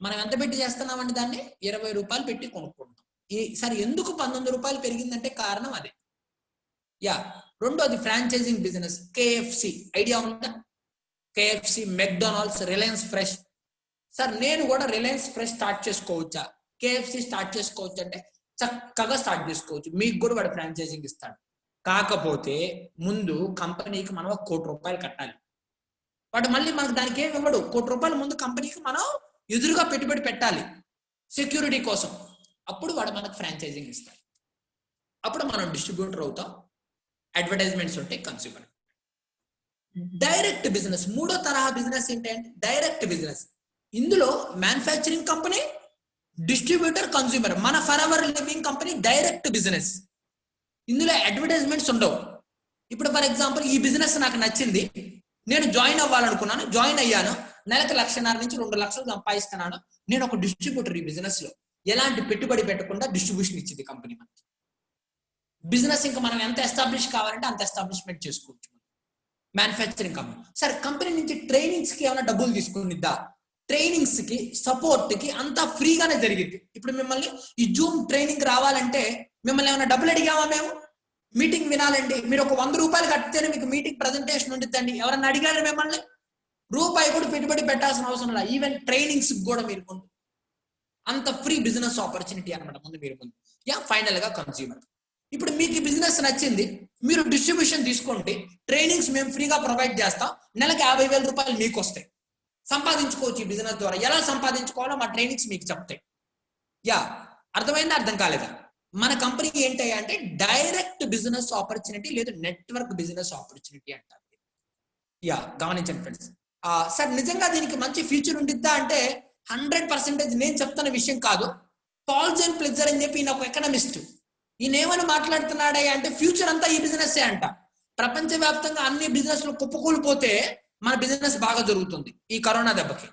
మనం ఎంత పెట్టి చేస్తున్నామండి దాన్ని? 20 రూపాయలు పెట్టి కొనుక్కుంటాం. సరే ఎందుకు 19 రూపాయలు పెరిగిందంటే కారణం అదే. రెండోది ఫ్రాంచైజింగ్ బిజినెస్. కేఎఫ్సి ఐడియా ఉందా? KFC, McDonald's, Reliance fresh. Sir నేను కూడా రిలయన్స్ ఫ్రెష్ స్టార్ట్ చేసుకోవచ్చా? కేఎఫ్సి స్టార్ట్ చేసుకోవచ్చు అంటే చక్కగా స్టార్ట్ చేసుకోవచ్చు, మీకు కూడా వాడు ఫ్రాంచైజింగ్ ఇస్తాడు. కాకపోతే ముందు కంపెనీకి మనం 1 కోటి రూపాయలు కట్టాలి. వాడు మళ్ళీ మనకు దానికి ఏమి ఇవ్వడు. 1 కోటి రూపాయలు ముందు కంపెనీకి మనం ఎదురుగా పెట్టుబడి పెట్టాలి సెక్యూరిటీ కోసం. అప్పుడు వాడు మనకు ఫ్రాంచైజింగ్ ఇస్తాడు. అప్పుడు మనం డిస్ట్రిబ్యూటర్ అవుతాం, అడ్వర్టైజ్మెంట్స్ ఉంటాయి, కన్స్యూమర్. డైరెక్ట్ బిజినెస్, మూడో తరహా బిజినెస్ ఏంటంటే డైరెక్ట్ బిజినెస్. ఇందులో మ్యానుఫ్యాక్చరింగ్ కంపెనీ, డిస్ట్రిబ్యూటర్, కన్స్యూమర్. మన forever living company direct business. ఇందులో అడ్వర్టైజ్మెంట్స్ ఉండవు. ఇప్పుడు ఫర్ ఎగ్జాంపుల్ ఈ బిజినెస్ నాకు నచ్చింది, నేను జాయిన్ అవ్వాలనుకున్నాను, జాయిన్ అయ్యాను, నెలకు 1,50,000 నుంచి 2 లక్షలు సంపాదిస్తున్నాను. నేను ఒక డిస్ట్రిబ్యూటర్. ఈ బిజినెస్ లో ఎలాంటి పెట్టుబడి పెట్టకుండా డిస్ట్రిబ్యూషన్ ఇచ్చింది కంపెనీ మనకి. బిజినెస్ ఇంకా మనం ఎంత ఎస్టాబ్లిష్ కావాలంటే అంత ఎస్టాబ్లిష్మెంట్ చేసుకోవచ్చు. Manufacturing company. సరే కంపెనీ నుంచి ట్రైనింగ్స్ కి ఏమైనా డబ్బులు తీసుకునిద్దా? ట్రైనింగ్స్ కి, సపోర్ట్ కి అంతా ఫ్రీగానే జరిగింది. ఇప్పుడు మిమ్మల్ని ఈ జూమ్ ట్రైనింగ్ రావాలంటే మిమ్మల్ని ఏమైనా డబ్బులు అడిగామా? మేము మీటింగ్ వినాలండి, మీరు ఒక 100 రూపాయలు కట్టితేనే మీకు మీటింగ్ ప్రజెంటేషన్ ఉంటుందండి. ఎవరన్నా అడిగారు మిమ్మల్ని? రూపాయి కూడా పెట్టుబడి పెట్టాల్సిన అవసరం లేదు. ఈవెన్ ట్రైనింగ్స్ కూడా మీరు ముందు అంత ఫ్రీ బిజినెస్ ఆపర్చునిటీ అనమాట ముందు మీరు ముందు. ఫైనల్ గా కన్స్యూమర్. ఇప్పుడు మీకు బిజినెస్ నచ్చింది, మీరు డిస్ట్రిబ్యూషన్ తీసుకోండి, ట్రైనింగ్స్ మేము ఫ్రీగా ప్రొవైడ్ చేస్తాం, నెలకు 50,000 రూపాయలు మీకు వస్తాయి, సంపాదించుకోవచ్చు. ఈ బిజినెస్ ద్వారా ఎలా సంపాదించుకోవాలో మా ట్రైనింగ్స్ మీకు చెప్తాయి. అర్థమైందా? అర్థం కాలేదా? మన కంపెనీ ఏంటి అంటే డైరెక్ట్ బిజినెస్ ఆపర్చునిటీ లేదా నెట్వర్క్ బిజినెస్ ఆపర్చునిటీ అంటారు. యా గమనించండి ఫ్రెండ్స్. సార్ నిజంగా దీనికి మంచి ఫ్యూచర్ ఉండిద్దా అంటే 100% నేను చెప్తున్న విషయం కాదు. పాల్ జేన్ ప్లెజర్ అని చెప్పి ఈయన ఒక ఎకనమిస్ట్. ఈయన ఏమని మాట్లాడుతున్నాడే అంటే ఫ్యూచర్ అంతా ఈ బిజినెస్ అంట. ప్రపంచవ్యాప్తంగా అన్ని బిజినెస్లు కుప్పకూలిపోతే మన బిజినెస్ బాగా జరుగుతుంది ఈ కరోనా దెబ్బకి.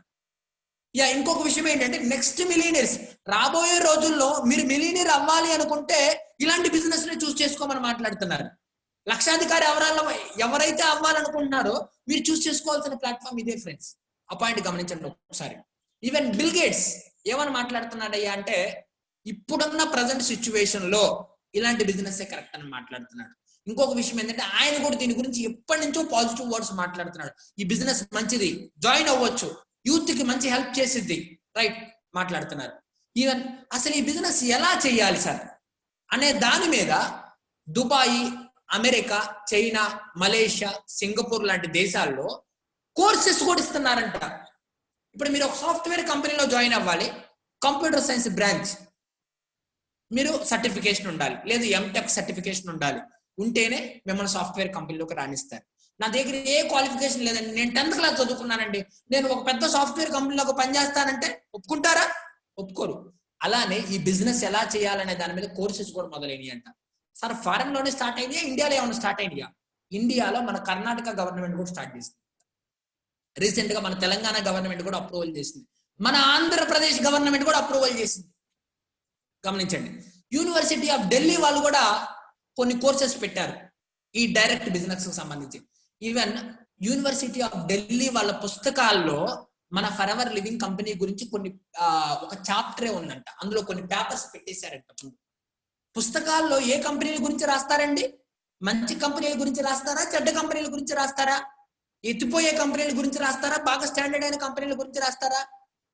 యా ఇంకొక విషయం ఏంటంటే నెక్స్ట్ మిలియనీర్స్ రాబోయే రోజుల్లో మీరు మిలియనీర్ అవ్వాలి అనుకుంటే ఇలాంటి బిజినెస్ ని చూస్ చేసుకోమని మాట్లాడుతున్నారు. లక్షాధికారి ఎవరైతే అవ్వాలనుకుంటున్నారో మీరు చూస్ చేసుకోవాల్సిన ప్లాట్ఫామ్ ఇదే ఫ్రెండ్స్. ఆ పాయింట్ గమనించండి ఒకసారి. ఈవెన్ బిల్ గేట్స్ ఏమని మాట్లాడుతున్నాడయ్యా అంటే ఇప్పుడున్న ప్రజెంట్ సిచ్యువేషన్ లో ఇలాంటి బిజినెస్ కరెక్ట్ అని మాట్లాడుతున్నాడు. ఇంకొక విషయం ఏంటంటే ఆయన కూడా దీని గురించి ఎప్పటి నుంచో పాజిటివ్ వర్డ్స్ మాట్లాడుతున్నాడు. ఈ బిజినెస్ మంచిది, జాయిన్ అవ్వచ్చు, యూత్ కి మంచి హెల్ప్ చేసిద్ది, రైట్ మాట్లాడుతున్నారు. ఈవెన్ అసలు ఈ బిజినెస్ ఎలా చేయాలి సార్ అనే దాని మీద Dubai, America, China, Malaysia, Singapore లాంటి దేశాల్లో కోర్సెస్ కూడా ఇస్తున్నారంట. ఇప్పుడు మీరు ఒక సాఫ్ట్వేర్ కంపెనీలో జాయిన్ అవ్వాలి, కంప్యూటర్ సైన్స్ బ్రాంచ్, మీరు సర్టిఫికేషన్ ఉండాలి, లేదు ఎంటెక్ సర్టిఫికేషన్ ఉండాలి, ఉంటేనే మిమ్మల్ని సాఫ్ట్వేర్ కంపెనీలోకి రాణిస్తారు. నా దగ్గర ఏ క్వాలిఫికేషన్ లేదండి, నేను 10th క్లాస్ చదువుకున్నానండి, నేను ఒక పెద్ద సాఫ్ట్వేర్ కంపెనీలోకి పనిచేస్తానంటే ఒప్పుకుంటారా? ఒప్పుకోరు. అలానే ఈ బిజినెస్ ఎలా చేయాలనే దాని మీద కోర్సెస్ కూడా మొదలైనవి అంట. సార్ ఫారెన్ లోనే స్టార్ట్ అయినాయా, ఇండియాలో ఏమైనా స్టార్ట్ అయినాయా? ఇండియాలో మన కర్ణాటక గవర్నమెంట్ కూడా స్టార్ట్ చేసింది. రీసెంట్ గా మన తెలంగాణ గవర్నమెంట్ కూడా అప్రూవల్ చేసింది. మన ఆంధ్రప్రదేశ్ గవర్నమెంట్ కూడా అప్రూవల్ చేసింది. గమనించండి. యూనివర్సిటీ ఆఫ్ ఢిల్లీ వాళ్ళు కూడా కొన్ని కోర్సెస్ పెట్టారు ఈ డైరెక్ట్ బిజినెస్ కి సంబంధించి. ఈవెన్ యూనివర్సిటీ ఆఫ్ ఢిల్లీ వాళ్ళ పుస్తకాల్లో మన ఫరెవర్ లివింగ్ కంపెనీ గురించి కొన్ని ఒక చాప్టరే ఉందంట. అందులో కొన్ని పేపర్స్ పెట్టేశారంట. పుస్తకాల్లో ఏ కంపెనీల గురించి రాస్తారండి? మంచి కంపెనీల గురించి రాస్తారా, చెడ్డ కంపెనీల గురించి రాస్తారా, ఎత్తిపోయే కంపెనీల గురించి రాస్తారా, బాగా స్టాండర్డ్ అయిన కంపెనీల గురించి రాస్తారా?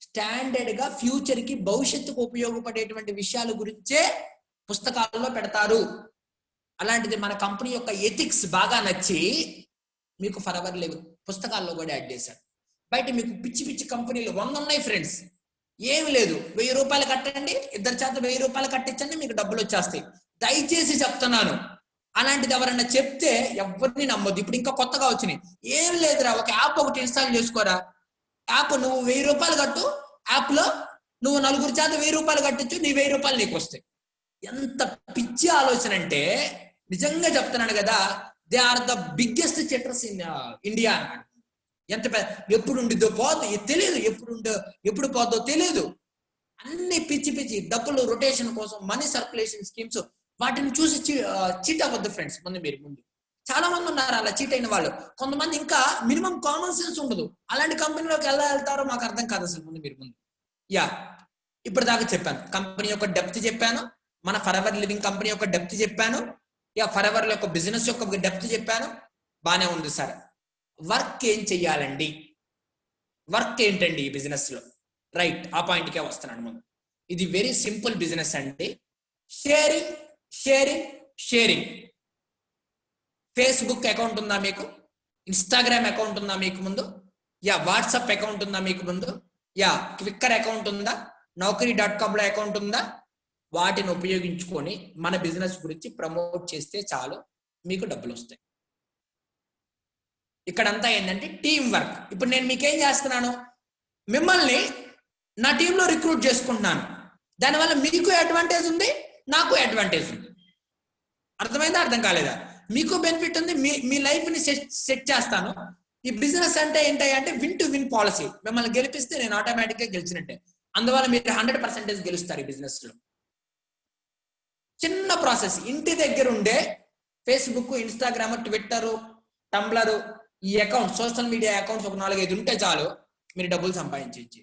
స్టాండర్డ్ గా ఫ్యూచర్ కి, భవిష్యత్తుకు ఉపయోగపడేటువంటి విషయాల గురించే పుస్తకాల్లో పెడతారు. అలాంటిది మన కంపెనీ యొక్క ఎథిక్స్ బాగా నచ్చి మీకు ఫరెవర్ లివింగ్ పుస్తకాల్లో కూడా యాడ్ చేశారు. బయట మీకు పిచ్చి పిచ్చి కంపెనీలు 100 ఉన్నాయి ఫ్రెండ్స్. ఏమి లేదు, 1000 రూపాయలు కట్టండి, ఇద్దరు చేత 1000 రూపాయలు కట్టించండి, మీకు డబ్బులు వచ్చేస్తాయి. దయచేసి చెప్తున్నాను, అలాంటిది ఎవరన్నా చెప్తే ఎవరిని నమ్మొద్దు. ఇప్పుడు ఇంకా కొత్తగా వచ్చినాయి. ఏం లేదురా, ఒక యాప్ ఒకటి ఇన్స్టాల్ చేసుకోరా, యాప్ నువ్వు 1000 రూపాయలు కట్టు, యాప్ లో నువ్వు నలుగురు చేత 1000 రూపాయలు కట్టించు, నీ 1000 రూపాయలు నీకు వస్తాయి. ఎంత పిచ్చి ఆలోచన అంటే నిజంగా చెప్తున్నాను కదా, they are the biggest cheaters in India అన్నమాట. ఎంత ఎప్పుడు ఉండిద్దో పోద్దు తెలియదు, ఎప్పుడు పోద్దో తెలియదు. అన్ని పిచ్చి పిచ్చి డబ్బులు రొటేషన్ కోసం, మనీ సర్క్యులేషన్ స్కీమ్స్, వాటిని చూసి చీట్ అవ్వద్దు ఫ్రెండ్స్. ముందు చాలా మంది ఉన్నారు అలా చీట్ అయిన వాళ్ళు. కొంతమంది ఇంకా మినిమం కామన్ సెన్స్ ఉండదు. అలాంటి కంపెనీలోకి ఎలా వెళ్తారో మాకు అర్థం కాదు అసలు. ముందు యా ఇప్పుడు దాకా చెప్పాను, కంపెనీ యొక్క డెప్త్ చెప్పాను, మన ఫరెవర్ లివింగ్ కంపెనీ యొక్క డెప్త్ చెప్పాను, యా ఫరెవర్ యొక్క బిజినెస్ యొక్క డెప్త్ చెప్పాను. బానే ఉంది సార్. వర్క్ ఏం చెయ్యాలండి, వర్క్ ఏంటండి ఈ బిజినెస్ లో? రైట్, ఆ పాయింట్కే వస్తున్నాను. ముందు ఇది వెరీ సింపుల్ బిజినెస్ అండి. Sharing sharing sharing. Facebook account ఉందా మీకు? ఇన్స్టాగ్రామ్ అకౌంట్ ఉందా మీకు ముందు? యా వాట్సాప్ అకౌంట్ ఉందా మీకు ముందు? యా క్విక్కర్ అకౌంట్ ఉందా? Naukri.com లో అకౌంట్ ఉందా? వాటిని ఉపయోగించుకొని మన బిజినెస్ గురించి ప్రమోట్ చేస్తే చాలు, మీకు డబ్బులు వస్తాయి. ఇక్కడంతా ఏంటంటే టీం వర్క్. ఇప్పుడు నేను మీకేం చేస్తున్నాను, మిమ్మల్ని నా టీంలో రిక్రూట్ చేసుకుంటున్నాను. దానివల్ల మీకు అడ్వాంటేజ్ ఉంది, నాకు అడ్వాంటేజ్ ఉంది. అర్థమైందా, అర్థం కాలేదా? మీకు బెనిఫిట్ ఉంది, మీ లైఫ్ ని సెట్ చేస్తాను. ఈ బిజినెస్ అంటే ఏంటంటే విన్ టు విన్ పాలసీ. మిమ్మల్ని గెలిపిస్తే నేను ఆటోమేటిక్ గా గెలిచినట్టే. అందువల్ల మీరు 100% గెలుస్తారు ఈ బిజినెస్ లో. చిన్న ప్రాసెస్, ఇంటి దగ్గర ఉండే ఫేస్బుక్, ఇన్స్టాగ్రామ్, ట్విట్టర్, టంబ్లర్, ఈ అకౌంట్, సోషల్ మీడియా అకౌంట్స్ ఒక 4-5 ఉంటే చాలు, మీరు డబ్బులు సంపాదించవచ్చు.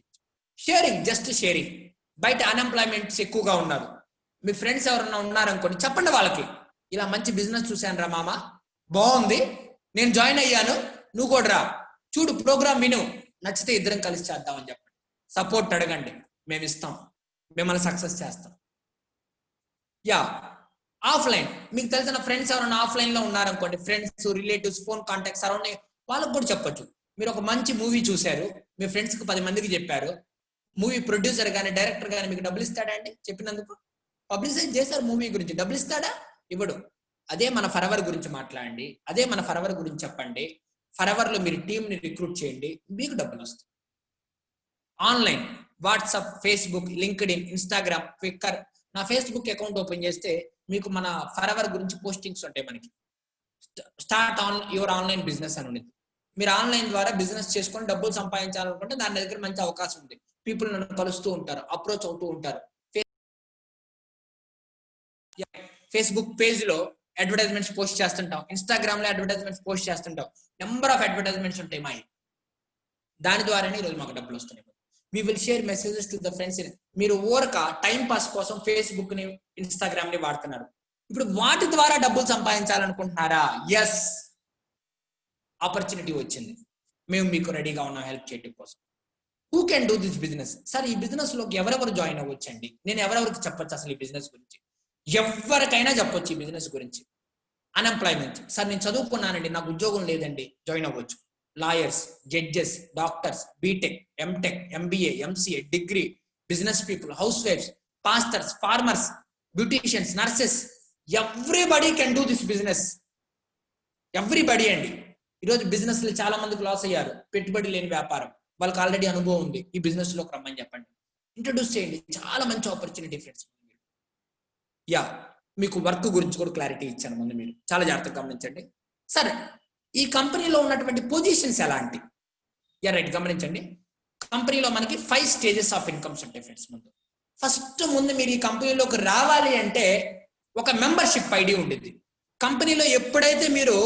Sharing, just sharing. బయట అన్ఎంప్లాయ్మెంట్స్ ఎక్కువగా ఉన్నారు, మీ ఫ్రెండ్స్ ఎవరన్నా ఉన్నారనుకోండి, చెప్పండి వాళ్ళకి, ఇలా మంచి బిజినెస్ చూశాను రా మామ, బాగుంది, నేను జాయిన్ అయ్యాను, నువ్వు కూడా రా, చూడు ప్రోగ్రామ్ విను, నచ్చితే ఇద్దరం కలిసి చేద్దామని చెప్పండి. సపోర్ట్ అడగండి, మేము ఇస్తాం, మిమ్మల్ని సక్సెస్ చేస్తాం. యా ఆఫ్లైన్, మీకు తెలిసిన ఫ్రెండ్స్ ఎవరైనా ఆఫ్లైన్ లో ఉన్నారనుకోండి, friends, relatives, phone contacts around, వాళ్ళకు కూడా చెప్పొచ్చు. మీరు ఒక మంచి మూవీ చూశారు, మీ ఫ్రెండ్స్ కి 10 మందికి చెప్పారు, మూవీ ప్రొడ్యూసర్ కానీ డైరెక్టర్ కానీ మీకు డబ్బులు ఇస్తాడా అండి? చెప్పినందుకు పబ్లిసైజ్ చేశారు మూవీ గురించి, డబ్బులు ఇస్తాడా? ఇవ్వడు. అదే మన ఫరెవర్ గురించి మాట్లాడండి, అదే మన ఫరెవర్ గురించి చెప్పండి. ఫరెవర్ లో మీరు టీమ్ ని రిక్రూట్ చేయండి, మీకు డబ్బులు వస్తాయి. Online WhatsApp, Facebook, LinkedIn, Instagram, quicker. నా ఫేస్బుక్ అకౌంట్ ఓపెన్ చేస్తే మీకు మన ఫరెవర్ గురించి పోస్టింగ్స్ ఉంటాయి. మనకి start on your online business అని ఉంది. మీరు ఆన్లైన్ ద్వారా బిజినెస్ చేసుకొని డబ్బులు సంపాదించాలనుకుంటే దాని దగ్గర మంచి అవకాశం ఉంది. పీపుల్ నన్ను కలుస్తూ ఉంటారు, అప్రోచ్ అవుతూ ఉంటారు. ఫేస్బుక్ పేజ్ లో అడ్వర్టైజ్మెంట్స్ పోస్ట్ చేస్తుంటాం, ఇన్స్టాగ్రామ్ లో అడ్వర్టైజ్మెంట్స్ పోస్ట్ చేస్తుంటాం. నెంబర్ ఆఫ్ అడ్వర్టైజ్మెంట్స్ ఉంటాయి మాయి. దాని ద్వారానే ఈరోజు మాకు డబ్బులు వస్తున్నాయి. We will share messages to the friends. మీరు ఊరక టైం పాస్ కోసం ఫేస్బుక్ ని, ఇన్స్టాగ్రామ్ ని వాడుతున్నారు. ఇప్పుడు వాటి ద్వారా డబ్బులు సంపాదించాలనుకుంటున్నారా? ఎస్, ఆపర్చునిటీ వచ్చింది. మేము మీకు రెడీగా ఉన్నాం హెల్ప్ చేయడం కోసం. Who can do this business? Sir, ఈ బిజినెస్ లోకి ఎవరెవరు జాయిన్ అవ్వచ్చండి? నేను ఎవరెవరికి చెప్పొచ్చు అసలు ఈ బిజినెస్ గురించి? ఎవరికైనా చెప్పొచ్చు ఈ బిజినెస్ గురించి. అన్ఎంప్లాయ్మెంట్. సార్, నేను చదువుకున్నానండి, నాకు ఉద్యోగం లేదండి, జాయిన్ అవ్వచ్చు. Lawyers, judges, doctors, BTech, MTech, MBA, MCA, degree, business people, హౌస్ వైఫ్స్, pastors, farmers, beauticians, nurses, everybody can do this business. Everybody అండి. ఈరోజు బిజినెస్ లో చాలా మందికి లాస్ అయ్యారు. పెట్టుబడి లేని వ్యాపారం, వాళ్ళకి ఆల్రెడీ అనుభవం ఉంది. ఈ బిజినెస్ లోకి రమ్మని చెప్పండి, ఇంట్రడ్యూస్ చేయండి. చాలా మంచి ఆపర్చునిటీ ఫ్రెండ్స్. యా, మీకు వర్క్ గురించి కూడా క్లారిటీ ఇచ్చాను ముందు, మీరు చాలా జాగ్రత్తగా గమనించండి. సరే, ఈ కంపెనీలో ఉన్నటువంటి పొజిషన్స్ ఎలాంటి? యా రైట్, గమనించండి. కంపెనీలో మనకి 5 స్టేజెస్ ఆఫ్ ఇన్కమ్స్ ఉంటాయి ఫ్రెండ్స్. ముందు మీరు ఈ కంపెనీలోకి రావాలి అంటే ఒక మెంబర్షిప్ ఐడి ఉంటుంది కంపెనీలో. ఎప్పుడైతే మీరు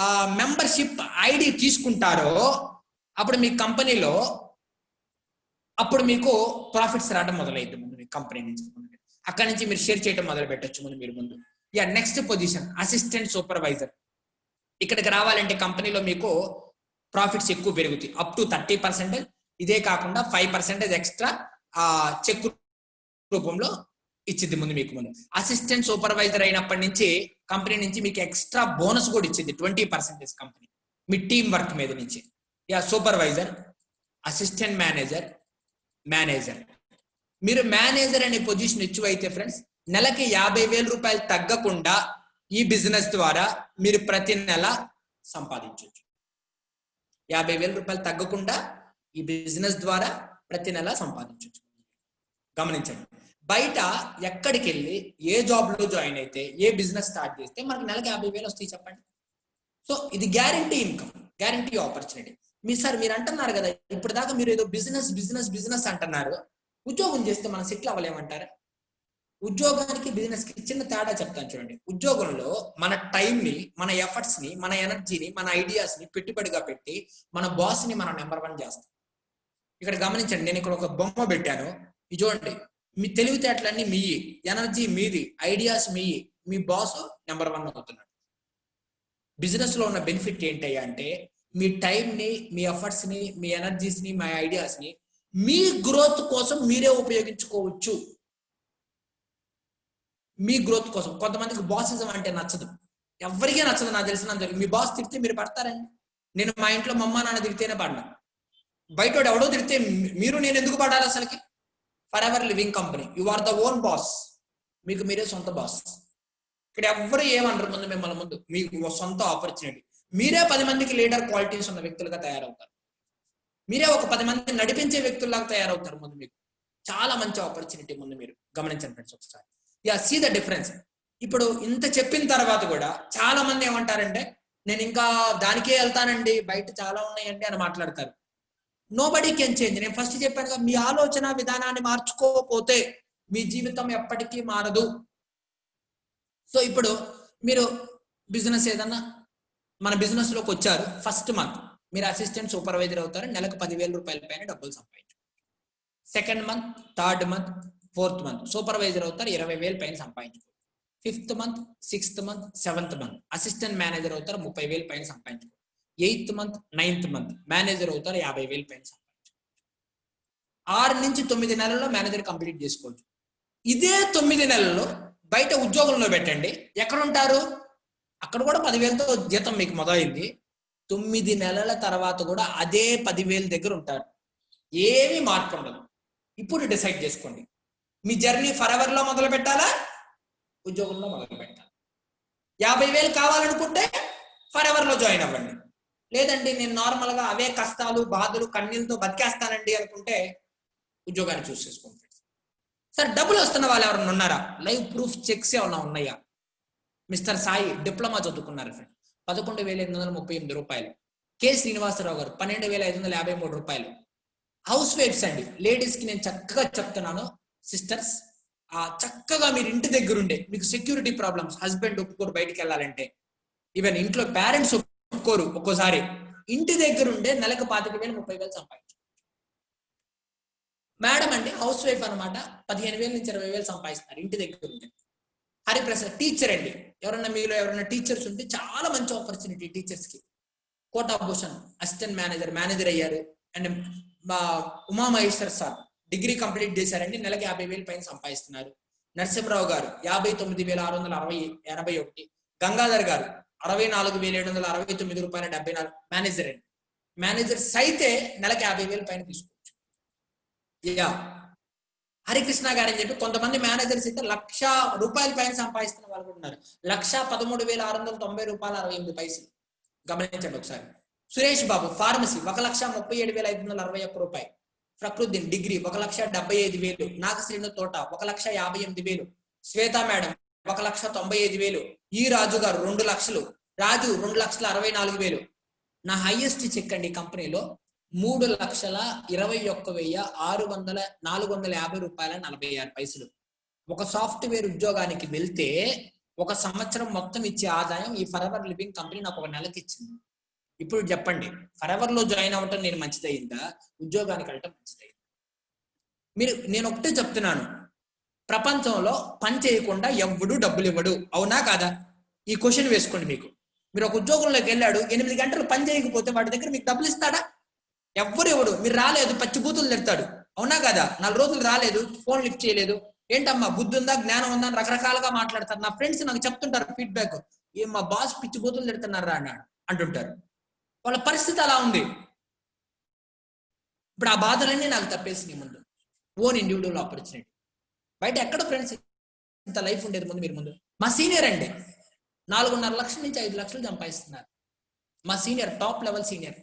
ఆ మెంబర్షిప్ ఐడి తీసుకుంటారో అప్పుడు మీ కంపెనీలో మీకు ప్రాఫిట్స్ రావడం మొదలైంది. ముందు మీ కంపెనీ నుంచి అక్కడి నుంచి మీరు షేర్ చేయడం మొదలు పెట్టచ్చు ముందు. Yeah, next position assistant supervisor. ఇక్కడికి రావాలంటే కంపెనీలో మీకు ప్రాఫిట్స్ ఎక్కువ పెరుగుతాయి, అప్ టు 30%. ఇదే కాకుండా 5% ఎక్స్ట్రా చెక్ రూపంలో ఇచ్చింది ముందు. అసిస్టెంట్ సూపర్వైజర్ అయినప్పటి నుంచి కంపెనీ నుంచి మీకు ఎక్స్ట్రా బోనస్ కూడా ఇచ్చింది 20% కంపెనీ మీ టీం వర్క్ మీద నుంచి. Yeah, supervisor, assistant manager. మీరు మేనేజర్ అనే పొజిషన్ ఇచ్చి అయితే ఫ్రెండ్స్, నెలకి 50,000 రూపాయలు తగ్గకుండా ఈ బిజినెస్ ద్వారా మీరు ప్రతి నెల సంపాదించవచ్చు. 50,000 రూపాయలు తగ్గకుండా ఈ బిజినెస్ ద్వారా ప్రతి నెల సంపాదించవచ్చు. గమనించండి, బయట ఎక్కడికి వెళ్ళి ఏ జాబ్ లో జాయిన్ అయితే, ఏ బిజినెస్ స్టార్ట్ చేస్తే మనకి నెలకి 50,000 వస్తాయి చెప్పండి. సో ఇది గ్యారంటీ ఇన్కమ్, గ్యారంటీ ఆపర్చునిటీ. మీరు అంటున్నారు కదా, ఇప్పుడు దాకా మీరు ఏదో బిజినెస్ అంటున్నారు. ఉద్యోగం చేస్తే మనం సెటిల్ అవ్వలేమంటారా? ఉద్యోగానికి బిజినెస్ కి చిన్న తేడా చెప్తాను చూడండి. ఉద్యోగంలో మన టైం ని, మన ఎఫర్ట్స్ ని, మన ఎనర్జీని, మన ఐడియాస్ ని పెట్టుబడిగా పెట్టి మన బాస్ ని మనం నెంబర్ 1 చేస్తాం. ఇక్కడ గమనించండి, నేను ఇక్కడ ఒక బొమ్మ పెట్టాను, ఇది చూడండి. మీ తెలివితేటలన్నీ మీయి, ఎనర్జీ మీది, ఐడియాస్ మీయి, మీ బాస్ నెంబర్ 1 అవుతున్నాడు. బిజినెస్ లో ఉన్న బెనిఫిట్ ఏంటయ్యా అంటే, మీ టైం ని, మీ ఎఫర్ట్స్ ని, మీ ఎనర్జీస్ ని, మీ ఐడియాస్ ని మీ గ్రోత్ కోసం మీరే ఉపయోగించుకోవచ్చు. మీ గ్రోత్ కోసం. కొంతమందికి బాసిజం అంటే నచ్చదు, ఎవరికీ నచ్చదు, నాకు తెలిసినంత. మీ బాస్ తిడితే మీరు పడతారండి? నేను మా ఇంట్లో మా అమ్మ నాన్న తిడితేనే పడినా, బయట ఎవడో తిడితే మీరు నేను ఎందుకు పడాలి అసలుకి? Forever Living company, you are the own boss. మీకు మీరే సొంత బాస్. ఇక్కడ ఎవరు ఏమనరు మిమ్మల్ని మీకు సొంత ఆపర్చునిటీ. మీరే 10 మందికి లీడర్ క్వాలిటీస్ ఉన్న వ్యక్తులుగా తయారవుతారు. మీరే ఒక 10 మందిని నడిపించే వ్యక్తుల్లాగా తయారవుతారు. మీకు చాలా మంచి ఆపర్చునిటీ మీరు గమనించండి ఫ్రెండ్స్ ఒకసారి. Yeah, see the difference. ఇప్పుడు ఇంత చెప్పిన తర్వాత కూడా చాలా మంది ఏమంటారంటే, నేను ఇంకా దానికే వెళ్తానండి, బయట చాలా ఉన్నాయండి అని మాట్లాడతారు. Nobody can change. నేను ఫస్ట్ చెప్పాను కదా, మీ ఆలోచన విధానాన్ని మార్చుకోకపోతే మీ జీవితం ఎప్పటికీ మారదు. సో ఇప్పుడు మీరు బిజినెస్ ఏదన్నా మన బిజినెస్ లోకి వచ్చారు, ఫస్ట్ మంత్ మీరు అసిస్టెంట్ సూపర్వైజర్ అవుతారు, నెలకు 10,000 రూపాయల పైన డబ్బులు సంపాదించు. Second month, third month, fourth month supervisor అవుతారు, 20,000 పైన సంపాదించుకోవచ్చు. 5th month, 6th month, 7th month assistant manager అవుతారు, 30,000 పైన సంపాదించుకోవచ్చు. 8th month, 9th month manager అవుతారు, 50,000 పైన సంపాదించుకోవచ్చు. 6 నుంచి 9 నెలల్లో మేనేజర్ కంప్లీట్ చేసుకోవచ్చు. ఇదే 9 నెలల్లో బయట ఉద్యోగంలో పెట్టండి, ఎక్కడ ఉంటారు? అక్కడ కూడా 10,000తో జీతం మీకు మొదలైంది. 9 నెలల తర్వాత కూడా అదే 10,000 దగ్గర ఉంటారు. ఏమీ మార్పు ఉండదు. ఇప్పుడు డిసైడ్ చేసుకోండి, మీ జర్నీ ఫర్ ఎవర్ లో మొదలు పెట్టాలా, ఉద్యోగంలో మొదలు పెట్టాలి. 50,000 కావాలనుకుంటే ఫర్ ఎవర్ లో జాయిన్ అవ్వండి. లేదండి నేను నార్మల్ గా అవే కష్టాలు బాధలు కన్నీళ్ళతో బతికేస్తానండి అనుకుంటే ఉద్యోగాన్ని చూస్ చేసుకోండి. సార్ డబ్బులు వస్తున్న వాళ్ళు ఎవరైనా ఉన్నారా? లైవ్ ప్రూఫ్ చెక్స్ ఏమన్నా ఉన్నాయా? మిస్టర్ సాయి డిప్లొమా చదువుకున్నారు ఫ్రెండ్, 11,838 రూపాయలు. కె శ్రీనివాసరావు గారు 12,553 రూపాయలు. హౌస్ వైఫ్స్ అండి, లేడీస్ కి నేను చక్కగా చెప్తున్నాను సిస్టర్స్, చక్కగా మీరు ఇంటి దగ్గరుండే, మీకు సెక్యూరిటీ ప్రాబ్లమ్స్, హస్బెండ్ ఒప్పుకోరు బయటికి వెళ్ళాలంటే, ఈవెన్ ఇంట్లో పేరెంట్స్ ఒప్పుకోరు, ఒక్కోసారి ఇంటి దగ్గరుండే నెలకు 25,000 30,000 సంపాదించు. మేడం అండి హౌస్ వైఫ్ అనమాట, 15,000 నుంచి 20,000 సంపాదిస్తున్నారు ఇంటి దగ్గర ఉండే. హరిప్రసాద్ టీచర్ అండి, ఎవరన్నా మీలో ఎవరైనా టీచర్స్ ఉంటే చాలా మంచి ఆపర్చునిటీ టీచర్స్ కి. కోటా భూషణ్ అసిస్టెంట్ మేనేజర్ అయ్యారు. అండ్ మా ఉమామహేశ్వర్ సార్ డిగ్రీ కంప్లీట్ చేశారండి, నెలకి 50,000 పైన సంపాదిస్తున్నారు. నరసింహరావు గారు 59,681. గంగాధర్ గారు 64,769 రూపాయల 74 మేనేజర్ అండి. మేనేజర్స్ అయితే నెలకి 50,000 పైన తీసుకోవచ్చు. యా హరికృష్ణ గారు అని చెప్పి కొంతమంది మేనేజర్స్ అయితే ₹1,00,000 పైన సంపాదిస్తున్న వాళ్ళు కూడా ఉన్నారు. 1,13,690 రూపాయల 68 గమనించండి ఒకసారి. సురేష్ బాబు ఫార్మసీ 1,37,561 రూపాయలు. ప్రకృతి డిగ్రీ 1,75,000. నాగశ్రీను తోట 1,58,000. శ్వేతా మేడం 1,95,000. ఈ రాజు గారు 2 లక్షలు. రాజు 2,64,000. నా హైయెస్ట్ చెక్ అండి కంపెనీలో 3,21,450 రూపాయల 46 ఒక సాఫ్ట్వేర్ ఉద్యోగానికి వెళ్తే ఒక సంవత్సరం మొత్తం ఇచ్చే ఆదాయం ఈ ఫరెవర్ లివింగ్ కంపెనీ నాకు ఒక నెలకి ఇచ్చింది. ఇప్పుడు చెప్పండి, ఫరెవర్ లో జాయిన్ అవ్వటం నేను మంచిదయిందా, ఉద్యోగానికి వెళ్ళటం మంచిదయిందా? నేను ఒకటే చెప్తున్నాను, ప్రపంచంలో పని చేయకుండా ఎవ్వడు డబ్బులు ఇవ్వడు, అవునా కాదా? ఈ క్వశ్చన్ వేసుకోండి. మీరు ఒక ఉద్యోగంలోకి వెళ్ళాడు, 8 గంటలు పని చేయకపోతే వాడి దగ్గర మీకు డబ్బులు ఇస్తాడా? ఎవ్వరు ఇవ్వడు. మీరు రాలేదు, పచ్చి బూతులు తిడతాడు, అవునా కదా? 4 రోజులు రాలేదు, ఫోన్ లిఫ్ట్ చేయలేదు, ఏంటమ్మా బుద్ధి ఉందా జ్ఞానం ఉందా అని రకరకాలుగా మాట్లాడతారు. నా ఫ్రెండ్స్ నాకు చెప్తుంటారు ఫీడ్బ్యాక్, ఏం మా బాస్ పిచ్చి బూతులు తిడుతున్నారా అన్నాడు అంటుంటారు. వాళ్ళ పరిస్థితి అలా ఉంది. ఇప్పుడు ఆ బాధలన్నీ నాకు తప్పేసి ముందు ఓన్ ఇండివిజువల్ ఆపర్చునిటీ. బయట ఎక్కడ ఫ్రెండ్స్ ఇంత లైఫ్ ఉండేది మీరు ముందు. మా సీనియర్ అండి 4.5 లక్షల నుంచి 5 లక్షలు సంపాదిస్తున్నారు. మా senior top level senior,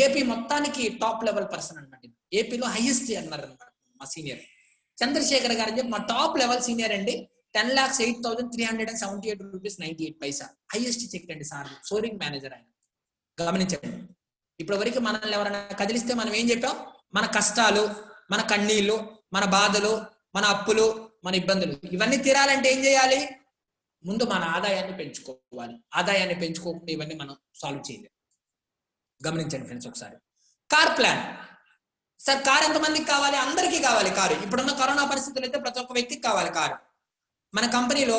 AP మొత్తానికి టాప్ లెవెల్ పర్సన్ అనమాట. ఏపీలో హైయెస్ట్ అన్నారు అనమాట మా సీనియర్ చంద్రశేఖర్ గారు అని చెప్పి మా టాప్ లెవెల్ సీనియర్ అండి. 10,08,378 రూపీస్ 98 హైయెస్ట్ చెక్ అండి సార్, సోరింగ్ మేనేజర్ ఆయన. గమనించండి, ఇప్పటి వరకు మనల్ని ఎవరైనా కదిలిస్తే మనం ఏం చెప్పాం? మన కష్టాలు, మన కన్నీళ్లు, మన బాధలు, మన అప్పులు, మన ఇబ్బందులు ఇవన్నీ తీరాలంటే ఏం చేయాలి? ముందు మన ఆదాయాన్ని పెంచుకోవాలి. ఆదాయాన్ని పెంచుకోకుండా ఇవన్నీ మనం సాల్వ్ చేయలేం. గమనించండి ఫ్రెండ్స్ ఒకసారి. Car plan. సార్ కార్ ఎంతమందికి కావాలి? అందరికీ కావాలి కారు. ఇప్పుడున్న కరోనా పరిస్థితులు అయితే ప్రతి ఒక్క వ్యక్తికి కావాలి కారు. మన కంపెనీలో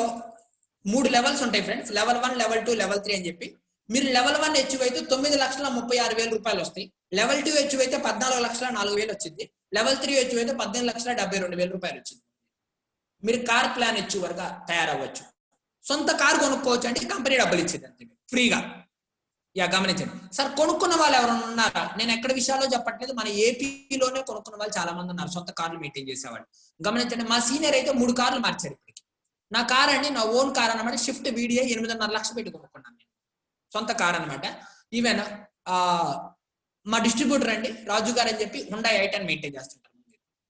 3 లెవెల్స్ ఉంటాయి ఫ్రెండ్స్, లెవెల్ 1, లెవెల్ 2, లెవెల్ 3 అని చెప్పి. మీరు లెవెల్ 1 హెచ్యూ అయితే 9,36,000 రూపాయలు వస్తాయి. లెవెల్ 2 హెచ్యూ అయితే 14,04,000 వచ్చింది. లెవెల్ 3 హెచ్యూ అయితే 18,72,000 రూపాయలు వచ్చింది. మీరు కార్ ప్లాన్ హెచ్యూ వరకు తయారవ్వచ్చు. సొంత కారు కొనుక్కోవచ్చు అంటే కంపెనీ డబ్బులు ఇచ్చేది అంతే ఫ్రీగా. గమనించండి సార్, కొనుక్కున్న వాళ్ళు ఎవరైనా ఉన్నారా? నేను ఎక్కడ విషయాల్లో చెప్పట్లేదు, మన ఏపీలోనే కొనుక్కున్న వాళ్ళు చాలా మంది ఉన్నారు, సొంత కార్లు మెయింటైన్ చేసేవాళ్ళు. గమనించండి, మా సీనియర్ అయితే 3 కార్లు మార్చారు ఇప్పటికి. నా కార్ అండి, నా ఓన్ కార్ అనమాట, షిఫ్ట్ వీడియో 8.5 లక్షలు పెట్టి కొనుక్కున్నాను నేను, సొంత కార్ అనమాట. ఈవెన్ మా డిస్ట్రిబ్యూటర్ అండి రాజు గారు అని చెప్పి హుండా i10 మెయింటైన్ చేస్తుంటారు.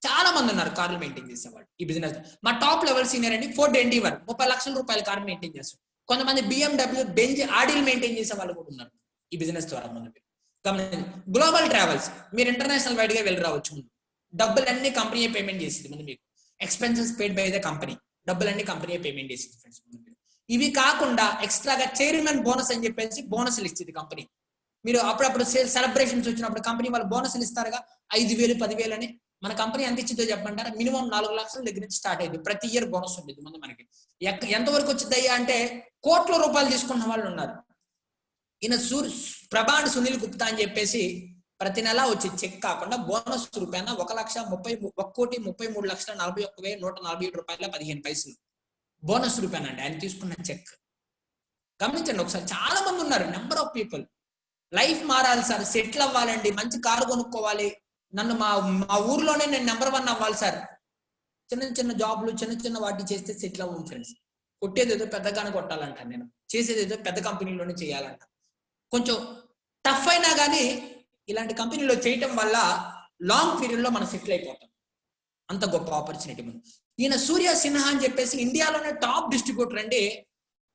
చాలా మంది ఉన్నారు కార్లు మెయింటైన్ చేసేవాళ్ళు ఈ బిజినెస్. మా టాప్ లెవెల్ సీనియర్ అండి ఫోర్డ్ ఎండీవర్ 30 లక్షల రూపాయల కార్ మెయింటైన్ చేస్తారు. కొంతమంది BMW, బెంజ్, ఆడిల్ మెయింటైన్ చేసే వాళ్ళు కూడా ఉన్నారు ఈ బిజినెస్ ద్వారా. ముందు గమనించండి, గ్లోబల్ ట్రావెల్స్, మీరు ఇంటర్నేషనల్ వైడ్ గా వెళ్ళి రావచ్చు. ముందు డబ్బులన్నీ కంపెనీ పేమెంట్ చేసింది. ముందు మీకు expenses paid by the company, డబ్బులన్నీ కంపెనీ పేమెంట్ చేసింది ఫ్రెండ్స్. ఇవి కాకుండా ఎక్స్ట్రాగా చైర్మన్ బోనస్ అని చెప్పేసి బోనస్లు ఇచ్చింది కంపెనీ. మీరు అప్పుడప్పుడు సెలబ్రేషన్స్ వచ్చినప్పుడు కంపెనీ వాళ్ళు బోనస్లు ఇస్తారుగా, 5,000, 10,000 అని. మన కంపెనీ ఎంత ఇచ్చిందో చెప్పమంటారా? మినిమం 4 లక్షల దగ్గర నుంచి స్టార్ట్ అయింది. ప్రతి ఇయర్ బోనస్ ఉంటుంది ముందు మనకి. ఎంతవరకు వచ్చింది అయ్యా అంటే కోట్ల రూపాయలు తీసుకున్న వాళ్ళు ఉన్నారు. ఈయన ప్రభాండ్ సునీల్ గుప్తా అని చెప్పేసి ప్రతి నెల వచ్చే చెక్ కాకుండా బోనస్ రూపాయన 1,33,41,41,147 రూపాయల 15 బోనస్ రూపాయన అండి ఆయన తీసుకున్న చెక్. గమనించండి ఒకసారి, చాలా మంది ఉన్నారు, నెంబర్ ఆఫ్ పీపుల్. లైఫ్ మారాలి సార్, సెటిల్ అవ్వాలండి, మంచి కారు కొనుక్కోవాలి, నన్ను మా ఊర్లోనే నేను నెంబర్ 1 అవ్వాలి సార్. చిన్న చిన్న జాబ్లు, చిన్న చిన్న వాటి చేస్తే సెటిల్ అవ్వం ఫ్రెండ్స్. కొట్టేది ఏదో పెద్దగానే కొట్టాలంట, నేను చేసేది ఏదో పెద్ద కంపెనీలోనే చేయాలంట. కొంచెం అయినా కానీ ఇలాంటి కంపెనీలో చేయటం వల్ల లాంగ్ పీరియడ్ లో మనం సెటిల్ అయిపోతాం. అంత గొప్ప ఆపర్చునిటీ ఉంది. ఈయన సూర్య సిన్హా అని చెప్పేసి ఇండియాలోనే టాప్ డిస్ట్రిబ్యూటర్ అండి.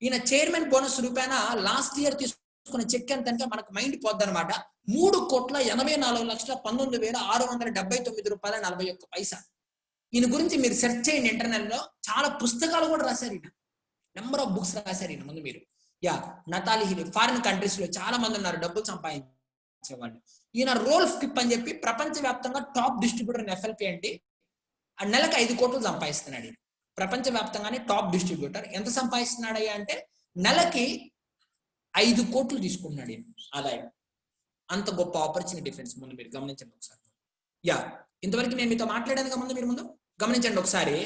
ఈయన చైర్మన్ బోనస్ రూపాయన లాస్ట్ ఇయర్ తీసుకున్న చెక్ ఎంత అంటే మనకు మైండ్ పోద్ది అనమాట. 3,84,19,679 రూపాయల 41 పైసా. ఈయన గురించి మీరు సెర్చ్ చేయండి ఇంటర్నెట్ లో. చాలా పుస్తకాలు కూడా రాశారు ఈయన. నెంబర్ ఆఫ్ బుక్స్ రాశారు ఈయన. ముందు మీరు నతాలి హిల్ ఫారిన్ కంట్రీస్ లో చాలా మంది ఉన్నారు డబ్బులు సంపాదించేవాళ్ళు. ఈయన రోల్ స్కిప్ అని చెప్పి ప్రపంచవ్యాప్తంగా టాప్ డిస్ట్రిబ్యూటర్ ఎఫ్ఎల్పి అంటే ఆ నెలకు 5 కోట్లు సంపాదిస్తున్నాడు. ప్రపంచవ్యాప్తంగానే టాప్ డిస్ట్రిబ్యూటర్. ఎంత సంపాదిస్తున్నాడు అంటే నెలకి 5 కోట్లు తీసుకున్నాడు ఆదాయం. అంత గొప్ప ఆపర్చునిటీ ఫ్రెండ్స్. ముందు మీరు గమనించండి ఒకసారి. ఇంతవరకు నేను మీతో మాట్లాడాను ముందు మీరు గమనించండి ఒకసారి.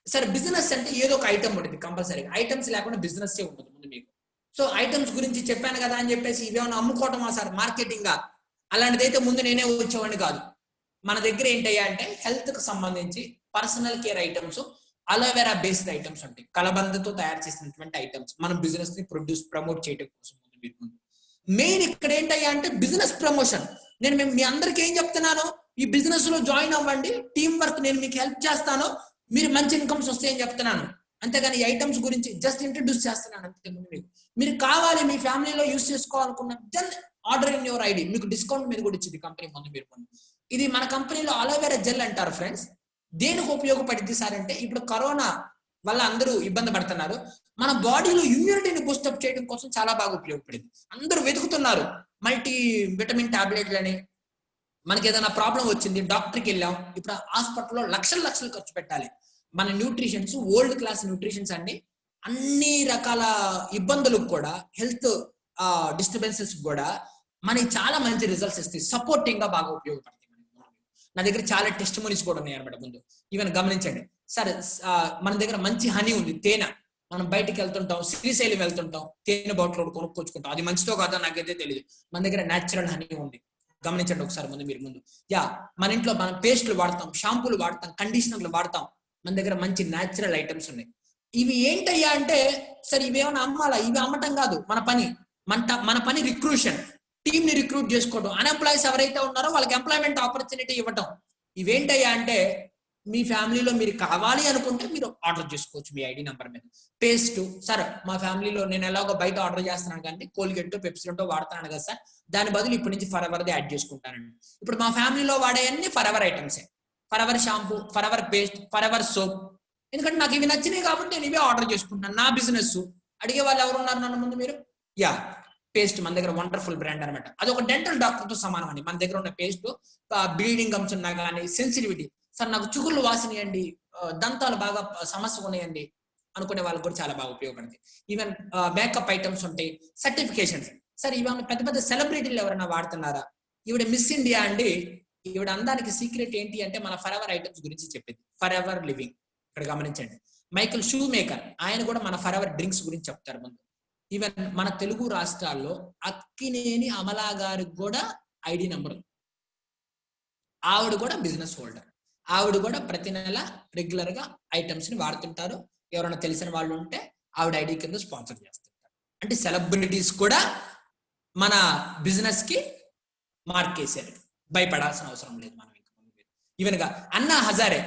సరే, బిజినెస్ అంటే ఏదో ఒక ఐటమ్ ఉంటుంది కంపల్సరీగా. ఐటమ్స్ లేకుండా బిజినెస్ ఉండదు ముందు మీకు. సో ఐటమ్స్ గురించి చెప్పాను కదా అని చెప్పేసి ఇవేమన్నా అమ్ముకోవటమా సార్, మార్కెటింగ్ అలాంటిది అయితే ముందు నేనే వచ్చేవాడిని కాదు. మన దగ్గర ఏంటయ్యా అంటే హెల్త్ కి సంబంధించి personal care items, aloe vera based items ఉంటాయి. కలబందతో తయారు చేసినటువంటి ఐటమ్స్ మనం బిజినెస్ ని ప్రమోట్ చేయడం కోసం మెయిన్ ఇక్కడ ఏంటయ్యా అంటే బిజినెస్ ప్రమోషన్. నేను మీ అందరికి ఏం చెప్తున్నాను, ఈ బిజినెస్ లో జాయిన్ అవ్వండి, టీం వర్క్ నేను మీకు హెల్ప్ చేస్తాను, మీరు మంచి ఇన్కమ్స్ వస్తాయని చెప్తున్నాను. అంతేగాని ఈ ఐటమ్స్ గురించి జస్ట్ ఇంట్రడ్యూస్ చేస్తున్నాను అంతే. మీరు కావాలి మీ ఫ్యామిలీలో యూజ్ చేసుకోవాలనుకున్న then order in your ID, మీకు డిస్కౌంట్ మీద కూడా ఇచ్చింది కంపెనీ ముందు మీరు. ఇది మన కంపెనీలో అలోవెరా జెల్ అంటారు ఫ్రెండ్స్. దేనికి ఉపయోగపడింది సార్ అంటే ఇప్పుడు కరోనా వల్ల అందరూ ఇబ్బంది పడుతున్నారు. మన బాడీలో ఇమ్యూనిటీని బూస్టప్ చేయడం కోసం చాలా బాగా ఉపయోగపడింది. అందరూ వెతుకుతున్నారు మల్టీ విటమిన్ టాబ్లెట్లని. మనకి ఏదైనా ప్రాబ్లం వచ్చింది, డాక్టర్కి వెళ్ళాం, ఇప్పుడు హాస్పిటల్లో లక్షలు ఖర్చు పెట్టాలి. మన న్యూట్రిషన్స్ ఓల్డ్ క్లాస్ న్యూట్రిషన్స్ అండి. అన్ని రకాల ఇబ్బందులకు కూడా, హెల్త్ డిస్టర్బెన్సెస్ కూడా మనకి చాలా మంచి రిజల్ట్స్ ఇస్తాయి. సపోర్టింగ్ గా బాగా ఉపయోగపడతాయి. నా దగ్గర చాలా టెస్టిమోనీస్ కూడా ఉన్నాయి అనమాట ముందు. ఈవెన్ గమనించండి సరే, మన దగ్గర మంచి హనీ ఉంది, తేనె. మనం బయటికి వెళ్తుంటాం, శ్రీశైలం వెళ్తుంటాం, తేనె బాటిల్ కొనుక్కొచ్చుకుంటాం. అది మంచితో కాదో నాకైతే తెలియదు. మన దగ్గర న్యాచురల్ హనీ ఉంది. గమనించండి ఒకసారి మీరు ముందు. మన ఇంట్లో మనం పేస్ట్లు వాడతాం, షాంపూలు వాడతాం, కండిషనర్లు వాడతాం. మన దగ్గర మంచి న్యాచురల్ ఐటమ్స్ ఉన్నాయి. ఇవి ఏంటయ్యా అంటే సరే ఇవేమన్నా అమ్మాలా, ఇవి అమ్మటం కాదు మన పని. మన పని రిక్రూషన్, టీమ్ ని రిక్రూట్ చేసుకోవడం, అన్ఎంప్లాయీస్ ఎవరైతే ఉన్నారో వాళ్ళకి ఎంప్లాయ్మెంట్ ఆపర్చునిటీ ఇవ్వటం. ఇవేంటయ్యా అంటే మీ ఫ్యామిలీలో మీరు కావాలి అనుకుంటే మీరు ఆర్డర్ చేసుకోవచ్చు మీ ఐడి నంబర్ మీద. పేస్ట్ సార్ మా ఫ్యామిలీలో నేను ఎలాగో బయట ఆర్డర్ చేస్తున్నాను కానీ కోల్గేట్ పెప్సిడెంటో వాడుతున్నాను కదా సార్, దాని బదులు ఇప్పటి నుంచి ఫరెవర్ది యాడ్ చేసుకుంటానండి. ఇప్పుడు మా ఫ్యామిలీలో వాడేవన్నీ ఫరెవర్ ఐటమ్సే. Forever shampoo, Forever paste, Forever soap. ఎందుకంటే నాకు ఇవి నచ్చినాయి కాబట్టి నేను ఇవే ఆర్డర్ చేసుకుంటాను. నా బిజినెస్ అడిగే వాళ్ళు ఎవరు ఉన్నారు నన్ను ముందు మీరు? పేస్ట్ మన దగ్గర వండర్ఫుల్ బ్రాండ్ అనమాట. అది ఒక డెంటల్ డాక్టర్ తో సమానం అండి. మన దగ్గర ఉన్న పేస్ట్ బ్లీడింగ్ గమ్స్ ఉన్నా కానీ, సెన్సిటివిటీ సార్ నాకు చుగుళ్ళు వాసినాయండి, దంతాలు బాగా సమస్య ఉన్నాయండి అనుకునే వాళ్ళకి కూడా చాలా బాగా ఉపయోగపడుతుంది. ఈవెన్ మేకప్ ఐటమ్స్ ఉంటాయి, సర్టిఫికేషన్స్. సార్ ఇవన్నీ పెద్ద పెద్ద సెలబ్రిటీలు ఎవరైనా వాడుతున్నారా? ఈవిడ మిస్ ఇండియా అండి. ఈవిడ అందానికి సీక్రెట్ ఏంటి అంటే మన ఫరెవర్ ఐటమ్స్ గురించి చెప్పింది. Forever living. ఇక్కడ గమనించండి. మైకల్ షూ మేకర్ ఆయన కూడా మన ఫరెవర్ డ్రింక్స్ గురించి చెప్తారు ముందు. ఈవెన్ మన తెలుగు రాష్ట్రాల్లో అక్కినేని అమలా గారికి కూడా ఐడి నెంబర్ ఉంది. ఆవిడ కూడా బిజినెస్ హోల్డర్. ఆవిడ కూడా ప్రతి నెల రెగ్యులర్ గా ఐటమ్స్ ని వాడుతుంటారు. ఎవరైనా తెలిసిన వాళ్ళు ఉంటే ఆవిడ ఐడి కింద స్పాన్సర్ చేస్తుంటారు. అంటే సెలబ్రిటీస్ కూడా మన బిజినెస్ కి మార్కేసారు. భయపడాల్సిన అవసరం లేదు మనం. ఈవెన్ గా అన్నా హజారే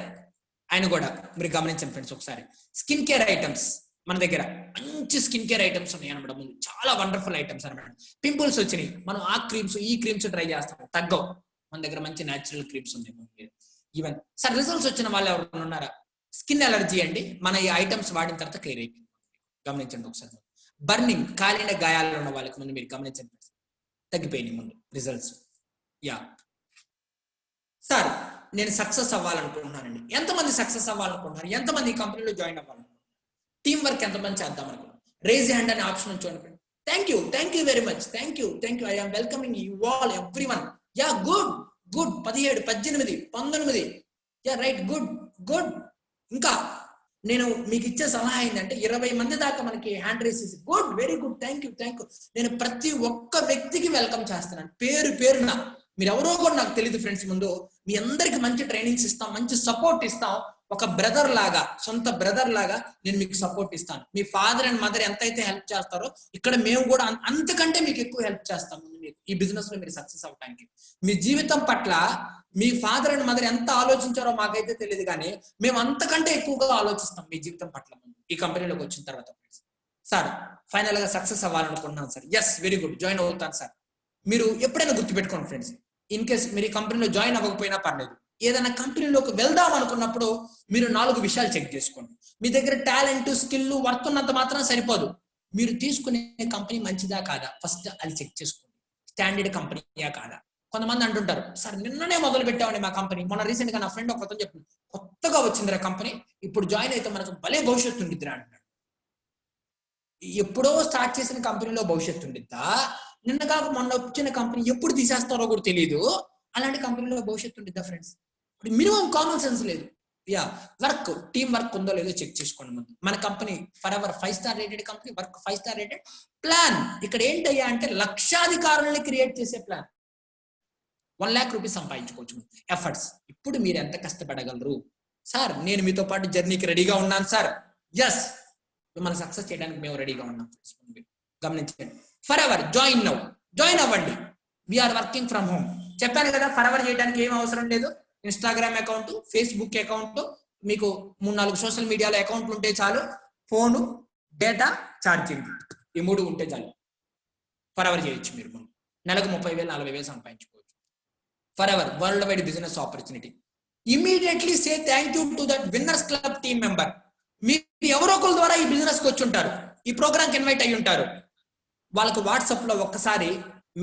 ఆయన కూడా మీరు గమనించండి ఫ్రెండ్స్ ఒకసారి. స్కిన్ కేర్ ఐటమ్స్ మన దగ్గర మంచి స్కిన్ కేర్ ఐటమ్స్ ఉన్నాయి అనమాట. ముందు చాలా వండర్ఫుల్ ఐటమ్స్ అనమాట. పింపుల్స్ వచ్చినాయి, మనం ఆ క్రీమ్స్ ఈ క్రీమ్స్ ట్రై చేస్తాం, తగ్గవు. మన దగ్గర మంచి న్యాచురల్ క్రీమ్స్ ఉన్నాయి. ఈవెన్ సార్ రిజల్ట్స్ వచ్చిన వాళ్ళు ఎవరైనా ఉన్నారా? స్కిన్ ఎలర్జీ అండి, మన ఈ ఐటమ్స్ వాడిన తర్వాత క్లియర్ అయిపోయింది. గమనించండి ఒకసారి. బర్నింగ్ కాలిన గాయాలు ఉన్న వాళ్ళకి ముందు మీరు గమనించండి, తగ్గిపోయినాయి ముందు రిజల్ట్స్. సార్ నేను సక్సెస్ అవ్వాలనుకుంటున్నానండి. ఎంతమంది సక్సెస్ అవ్వాలనుకుంటున్నారు? ఎంతమంది ఈ కంపెనీలో జాయిన్ అవ్వాలనుకుంటున్నారు? టీమ్ వర్క్ ఎంతమంది చేద్దాం అనుకుంటున్నారు? రేజ్ హ్యాండ్ అనే ఆప్షన్ చూడండి. Thank you very much. Thank you. I am welcoming you all everyone. Good 17, 18, 19. Right, good. ఇంకా నేను మీకు ఇచ్చే సలహా ఏంటంటే 20 మంది దాకా మనకి హ్యాండ్ రేస్ చేసి good, very good, thank you. నేను ప్రతి ఒక్క వ్యక్తికి వెల్కమ్ చేస్తున్నాను పేరున. మీరు ఎవరో కూడా నాకు తెలియదు ఫ్రెండ్స్. ముందు మీ అందరికి మంచి ట్రైనింగ్స్ ఇస్తాం, మంచి సపోర్ట్ ఇస్తాం. ఒక బ్రదర్ లాగా, సొంత బ్రదర్ లాగా నేను మీకు సపోర్ట్ ఇస్తాను. మీ ఫాదర్ అండ్ మదర్ ఎంతైతే హెల్ప్ చేస్తారో ఇక్కడ మేము కూడా అంతకంటే మీకు ఎక్కువ హెల్ప్ చేస్తాము. మీకు ఈ బిజినెస్ లో మీరు సక్సెస్ అవడానికి మీ జీవితం పట్ల మీ ఫాదర్ అండ్ మదర్ ఎంత ఆలోచించారో మాకైతే తెలియదు, కానీ మేము అంతకంటే ఎక్కువగా ఆలోచిస్తాం మీ జీవితం పట్ల ఈ కంపెనీలోకి వచ్చిన తర్వాత. సార్ ఫైనల్ గా సక్సెస్ అవ్వాలనుకుంటున్నాను sir. Yes, very good, join అవుతాను సార్. మీరు ఎప్పుడైనా గుర్తుపెట్టుకోండి ఫ్రెండ్స్, ఇన్ కేస్ మీరు ఈ కంపెనీలో జాయిన్ అవ్వకపోయినా పర్లేదు, ఏదైనా కంపెనీలోకి వెళ్దాం అనుకున్నప్పుడు మీరు 4 విషయాలు చెక్ చేసుకోండి. మీ దగ్గర టాలెంట్, స్కిల్, వర్క్ ఉన్నంత మాత్రం సరిపోదు. మీరు తీసుకునే కంపెనీ మంచిదా కాదా ఫస్ట్ అది చెక్ చేసుకోండి. స్టాండర్డ్ కంపెనీయా కాదా? కొంతమంది అంటుంటారు, సార్ నిన్ననే మొదలు పెట్టామండి మా కంపెనీ, మొన్న రీసెంట్ గా నా ఫ్రెండ్ ఒక చెప్పింది, కొత్తగా వచ్చిందిరా కంపెనీ, ఇప్పుడు జాయిన్ అయితే మనకు భలే భవిష్యత్తు ఉండిద్దిరా అంటున్నాడు. ఎప్పుడో స్టార్ట్ చేసిన కంపెనీలో భవిష్యత్తు ఉండిద్దా? నిన్నగా మొన్న వచ్చిన కంపెనీ ఎప్పుడు తీసేస్తారో కూడా తెలియదు. అలాంటి కంపెనీలో భవిష్యత్తు ఉండిద్దా ఫ్రెండ్స్? మినిమం కామన్ సెన్స్ లేదు. యా, వర్క్, టీమ్ వర్క్ ఉందో లేదో చెక్ చేసుకోండి ముందు. మన company for ever 5 star rated company, work 5 star rated. Plan ఇక్కడ ఏంటయ్యా అంటే లక్షాధికారుల్ని క్రియేట్ చేసే ప్లాన్. 1 lakh రూపీస్ సంపాదించుకోవచ్చు ఎఫర్ట్స్. ఇప్పుడు మీరు ఎంత కష్టపడగలరు? సార్ నేను మీతో పాటు జర్నీకి రెడీగా ఉన్నాను సార్. ఎస్, మిమ్మల్ని సక్సెస్ చేయడానికి మేము రెడీగా ఉన్నాం. గమనించండి. Forever join now, join అవ్వండి. We are working from home. చెప్పాను కదా, ఫర్ ఎవర్ చేయడానికి ఏం అవసరం లేదు. ఇన్స్టాగ్రామ్ అకౌంట్, ఫేస్బుక్ అకౌంట్, మీకు 3-4 సోషల్ మీడియాలో అకౌంట్లు ఉంటే చాలు. ఫోను, డేటా, ఛార్జింగ్, ఈ 3 ఉంటే చాలు. ఫర్ ఎవర్ చేయొచ్చు. మీరు నెలకు 30,000-40,000 సంపాదించుకోవచ్చు. For ever world wide business opportunity. Immediately say thank you to that winners club team member. మీరు ఎవరో ఒకరి ద్వారా ఈ బిజినెస్ కి వచ్చి ఉంటారు, ఈ ప్రోగ్రామ్ కి ఇన్వైట్ అయ్యి ఉంటారు. వాళ్ళకు వాట్సాప్ లో ఒక్కసారి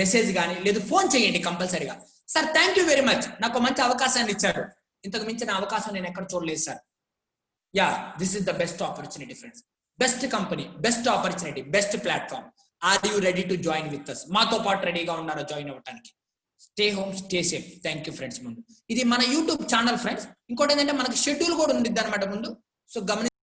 మెసేజ్ కానీ లేదు ఫోన్ చేయండి కంపల్సరీగా. Sir thank you very much, నాకు మంచి అవకాశాన్ని ఇచ్చారు, ఇంతకు మించిన అవకాశం నేను ఎక్కడ చూడలేదు sir. Yeah, this is the best opportunity friends. Best company, best opportunity, best platform. Are you ready to join with us? మాతో పాటు రెడీగా ఉన్నారో జాయిన్ అవ్వడానికి? Stay home, stay safe. Thank you friends. ముందు ఇది మన యూట్యూబ్ ఛానల్ ఫ్రెండ్స్. ఇంకోటి ఏంటంటే మనకి షెడ్యూల్ కూడా ఉంది అనమాట ముందు. సో గమనించి